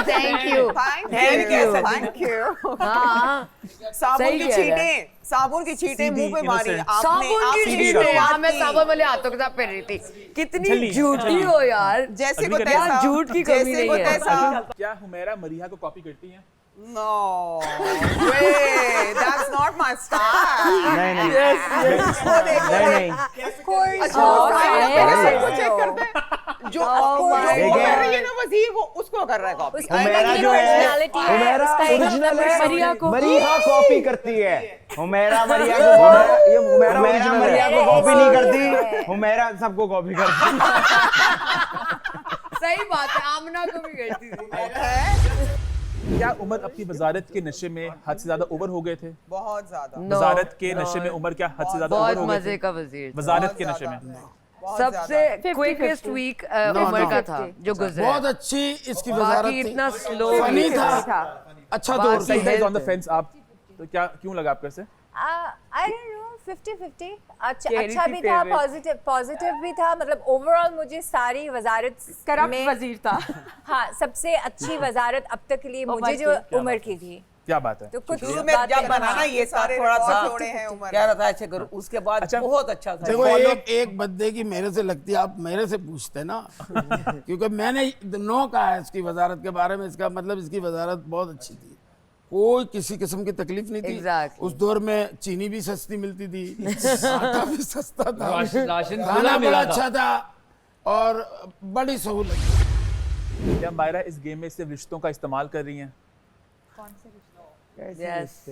Thank you thank you. हाँ साबुन की छींटें, साबुन की छींटें मुंह पे मारी आपने। साबुन की चीजें, हाँ मैं साबुन वाले हाथों के साथ पहन रही थी। कितनी झूठी हो यार, जैसे को अभी तैसा, झूठ की कमी जैसे को नहीं है। तैसा। क्या हुमैरा मरीहा को कॉपी करती है? No way, that's not my style. नहीं वो देखो, नहीं अच्छा पहले सबको चेक करते हैं। जो कर रही है ना वजीर, वो उसको कर रहा है कॉपी। हुमैरा जो है, हुमैरा ओरिजिनल है, मरीहा कॉपी करती है। हुमैरा मरीहा को कॉपी नहीं करती, हुमैरा सबको कॉपी करती है। सही बात है, आमना को भी करती थी। क्या उमर अपनी वजारत के नशे में हद से ज्यादा ओवर हो गए थे? बहुत ज्यादा। वजारत के नशे में उमर क्या हद से ज्यादा ओवर हो बहुत गए मजे थे? का वजीर, वजारत के नशे में सबसे क्विकेस्ट वीक उमर का था जो गुजरा। बहुत अच्छी इसकी वजारत बाकी थी, इतना स्लो फनी था, अच्छा दौर सही है ऑन द फेंस। आप तो क्या क्यों लगा आपको ऐसे? I don't know, 50-50 अच्छा Charity अच्छा भी था, favorite। पॉजिटिव भी था, मतलब ओवरऑल मुझे सारी वजारत करप्ट में वजीर था। हाँ सबसे अच्छी वजारत अब तक के लिए मुझे जो उमर की थी। क्या बात है? तो कुछ शुरू में जब बनाना ये था थोड़ा सा जोड़े हैं उमर। क्या रहता है ऐसे करो, उसके बाद बहुत अच्छा था। देखो एक बंदे की मेरे से लगती है, आप मेरे से पूछते ना क्योंकि मैंने नो कहा है इसकी वजारत के बारे में, इसका मतलब इसकी वजारत बहुत अच्छी थी, कोई किसी किस्म की तकलीफ नहीं थी। उस दौर में चीनी भी सस्ती मिलती थी, आटा भी सस्ता था, राशन खाना बड़ा अच्छा था और बड़ी सहूलत। क्या मायरा इस गेम में सिर्फ रिश्तों का इस्तेमाल कर रही हैं? यस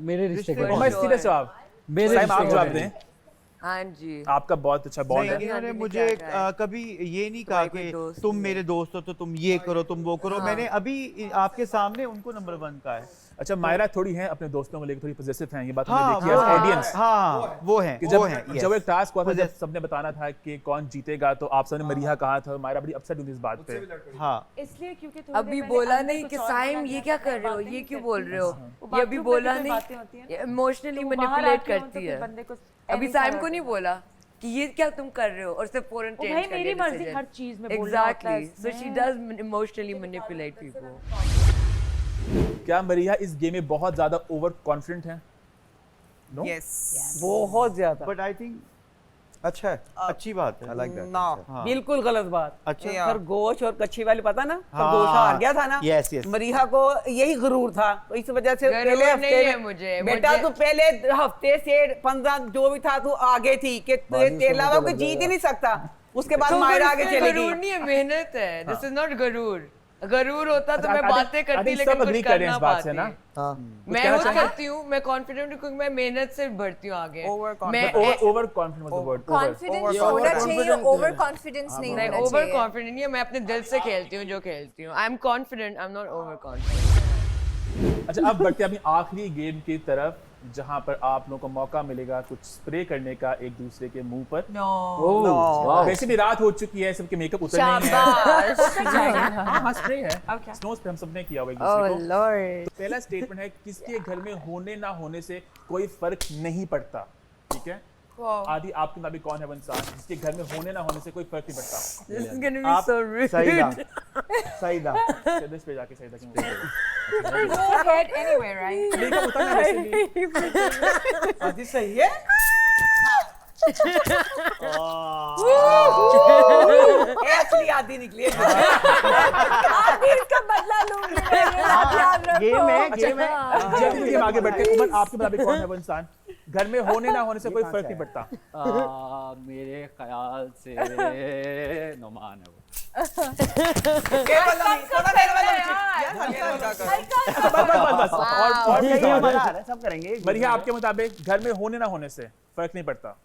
मेरे रिश्ते का सीधा जवाब, मेरे आप जवाब दें। हाँ जी। आपका बहुत अच्छा बॉन्ड है। इन्होंने मुझे कभी ये नहीं कहा कि तुम मेरे दोस्त हो तो तुम ये करो तुम वो करो। मैंने अभी आपके सामने उनको नंबर 1 कहा है। अच्छा, मायरा थोड़ी है अपने दोस्तों को लेकर थोड़ी पॉजिटिव हैं, ये बात हमने देखी है ऑडियंस। हाँ वो है कि जब एक टास्क हुआ था, जब सबने बताना था कि कौन जीतेगा, तो आप सबने मरीहा कहा था, मायरा बड़ी अपसेट हुई इस बात पे। हाँ इसलिए क्योंकि अभी बोला नहीं कि साइम ये क्या कर रहे हो, ये क्यों बोल रहे हो, ये अभी बोला नहीं, इमोशनली मैनिपुलेट करती है। अभी साइम को नहीं बोला कि ये क्या तुम कर रहे हो और सिर्फ फौरन चेंज कर दिया। मेरी मर्जी हर चीज में बोलना होता है। Exactly, so she does emotionally manipulate people. क्या मरीहा इस गेम में बहुत ज्यादा ओवर कॉन्फिडेंट है? नो, यस बहुत ज्यादा। बट आई थिंक अच्छा है, अच्छी बात है। ना बिल्कुल गलत बात। अच्छा खरगोश और कच्छी वाली पता ना, खरगोश हार गया था ना। Yes yes. मरीहा को यही गुरूर था, तो इस वजह से पहले हफ्ते मुझे बेटा तू पहले हफ्ते से 15 जो भी था तू आगे थी कि तेरे अलावा कोई जीत ही नहीं सकता। उसके बाद मायरा आगे चलेगी। गरूर नहीं है, मेहनत है। दिस इज नॉट गरूर। गरूर होता तो मैं बातें करती लेकिन कुछ कर ना पाती। मैं खुद करती हूँ, मैं कॉन्फिडेंट हूँ क्योंकि मैं मेहनत से बढ़ती हूँ आगे। Over confident was the word. Confidence होना चाहिए, ओवर कॉन्फिडेंस नहीं होना चाहिए। ओवर कॉन्फिडेंट नहीं है, मैं अपने दिल से खेलती हूँ जो खेलती हूँ। I am confident, I am not over confident. अच्छा, अब बढ़ते हैं अपनी आखिरी गेम की तरफ, जहां पर आप लोगों को मौका मिलेगा कुछ स्प्रे करने का एक दूसरे के मुंह पर। वैसे भी रात हो चुकी है, सबके मेकअप उतर नहीं है। हाँ स्प्रे है, स्नो स्प्रे हम सबने किया हुआ एक दूसरे को। तो पहला स्टेटमेंट है, किसके घर में होने ना होने से कोई फर्क नहीं पड़ता। ठीक है, आदि आपके मुताबिक कौन है वो इंसान जिसके घर में होने ना होने से कोई फर्क नहीं पड़ता? This is gonna be so rude. Saeeda इस पे जाके सईदा क्यों Go ahead anyway, right? Makeup उतना है वैसे भी। आदि सही है। असली आदि निकली। आदि इसका बदला लूंगी। गेम है। जल्दी गेम आगे बढ़ते हैं। उमर, आपके मुताबिक कौन है वो इंसान घर में होने ना होने से कोई फर्क नहीं पड़ता? मेरे ख्याल से नुमान है वो। सब करेंगे। मरीहा, आपके मुताबिक घर में होने ना होने से फर्क नहीं पड़ता?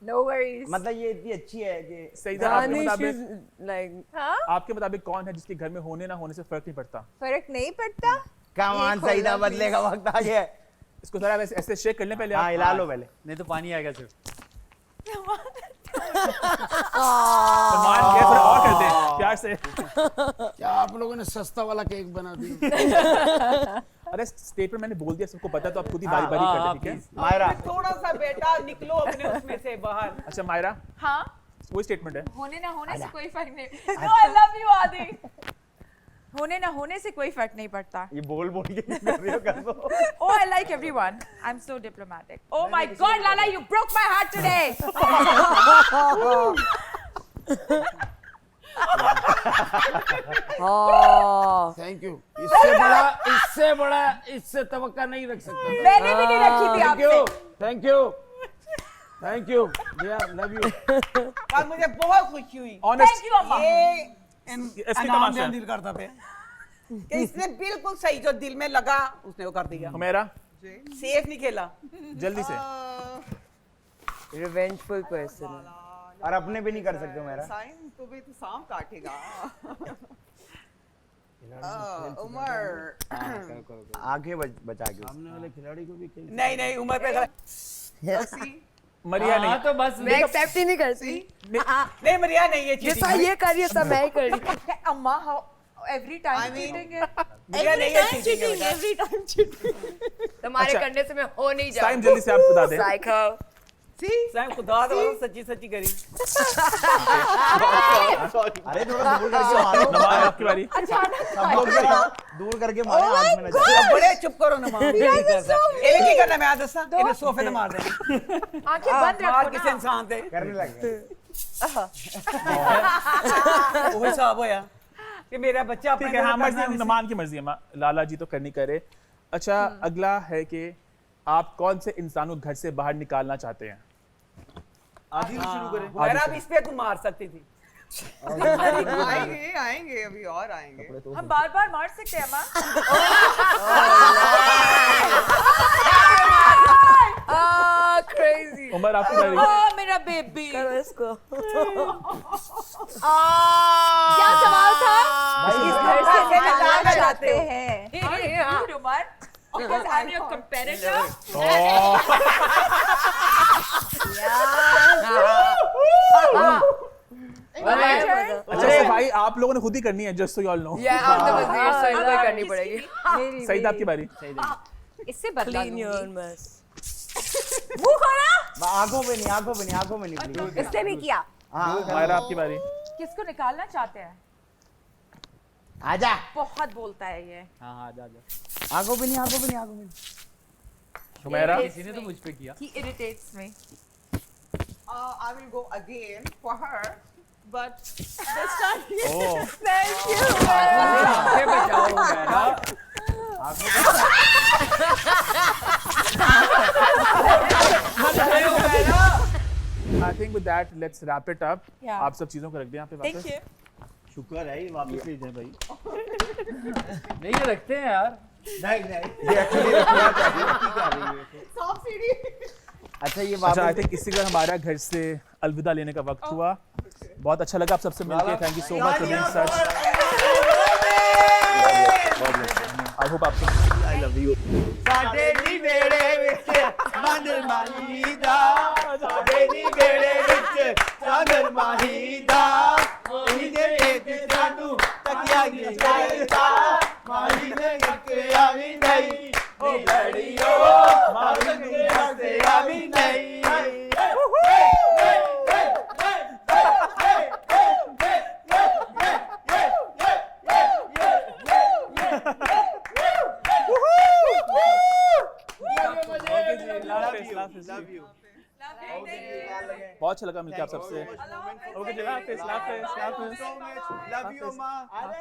No worries. मतलब ये इतनी अच्छी है कि सईदा, आपके मुताबिक कौन है जिसके घर में होने ना होने से फर्क नहीं पड़ता? फर्क नहीं पड़ता। कमान सईदा बदले का वक्त आ गया। इसको जरा ऐसे शेक कर लें पहले। हाँ, हिला लो पहले, नहीं तो पानी आएगा सिर्फ। और करते हैं प्यार से। क्या आप लोगों ने सस्ता वाला केक बना दिया? अरे स्टेटमेंट मैंने बोल दिया, सबको पता, तो आप खुद ही बारी बारी कर लें। ठीक है मायरा, थोड़ा सा बेटा निकलो अपने उसमें से बाहर। अच्छा मायरा, हाँ वही स्टेटमेंट है, होने ना होने से कोई फर्क नहीं। No, I love you आदि। होने ना होने से कोई फर्क नहीं पड़ता। ये बोल बोल के कर रही हो, कर दो। Oh, I like everyone. I'm so diplomatic. Oh my God, Lala, you broke my heart today. Thank you. इससे तवक्का नहीं रख सकता। मैंने भी नहीं रखी थी आपसे। Thank you dear, love you. और मुझे बहुत खुशी हुई। Thank you, अम्मा। ये इनाम देने दिल करता पे कि इसने बिल्कुल सही जो दिल में लगा उसने वो कर दिया। मेरा सेफ नहीं खेला जल्दी से। रिवेंजफुल पर्सन और अपने भी नहीं कर सकते मेरा। साइन तो भी तो सांप काटेगा। उमर आगे बचा के सामने वाले खिलाड़ी को भी नहीं उमर पे मरिया नहीं तो बस मैं एक्सेप्ट ही नहीं करती। नहीं मरिया नहीं, ये चीज ये कर रही है सब मैं ही कर रही हूं। अम्मा how every time cheating है। मरिया नहीं है चीटिंग, every time cheating। तुम्हारे करने से मैं हो नहीं जाऊंगी। साइम जल्दी से आप बता दें। साइको साइम खुदा तो सच्ची सच्ची करी। अरे थोड़ा दूर करके मारो। नमाज आपकी बारी। सब लोग दूर करके मारो, आग में न जाए। बड़े चुप करो ना मां। एक ही करना, मैं आज दसा इन्हें सोफे पे मार दे। आंखें बंद रखो मार किसी इंसान थे करने लगे। वो हिसाब होया कि मेरा बच्चा ठीक है। हाँ, मर्जी नमान की मर्जी है, लाला जी तो करनी करे। अच्छा, अगला है कि आप कौन से इंसान को घर से बाहर निकालना चाहते हैं? आदि से शुरू करें। मेरा भी इस पे तू मार सकती थी। आएंगे अभी और आएंगे। हम बार बार मार सकते हैं अम्मा। बार आपकी बारी। मेरा बेबी। करो इसको। क्या सवाल था? इस घर से निकालना चाहते हैं। Because I'm your competitor. अच्छा भाई आप लोगों ने खुद ही करनी है, just so you all know. आप तो वजीर सही कोई करनी पड़ेगी। सईद आपकी बारी। इससे बदला Clean your mess। मुंह खोला। आंखों पे नहीं please। इसने भी किया। मायरा आपकी बारी। किसको निकालना चाहते हैं? आजा। बहुत बोलता है ये। हाँ आजा। आंखों पे नहीं। हुमैरा। किसी ने तो मुझ पे किया। He irritates me. I will go again for her, but this time. Oh. Thank you. आंखें बचाओ Humaira. I think with that let's wrap it up. Yeah. आप सब चीजों को रख दें यहाँ पे वापस। Thank you. शुक्र है ये वापस ले जाए भाई। नहीं ये रखते हैं यार। नहीं ये एक्चुअली रखना चाहिए। क्या कर रही है? Soft CD. अच्छा ये अच्छा आई थिंक इसी तरह हमारा घर से अलविदा लेने का वक्त हुआ। बहुत अच्छा लगा आप सबसे मिलके। Thank you so much for being such. I hope आपको आई लव यू। साडे नी बेड़े विच मांदर माहीदा, साडे नी बेड़े विच सागर माहीदा, ओही दे ते सानू तकिया गे जाईदा, माही ने कक्या भी नहीं ओ बड़ियो, माही ने कक्या भी नहीं। बहुत अच्छा लगा मिलकर आप सबसे। ओके जी, हाफिज़। लव यू अम्मा,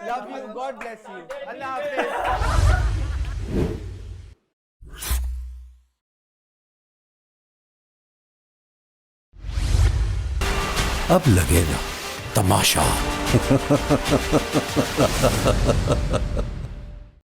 love you, God bless you, अल्लाह हाफिज़। अब लगेगा तमाशा।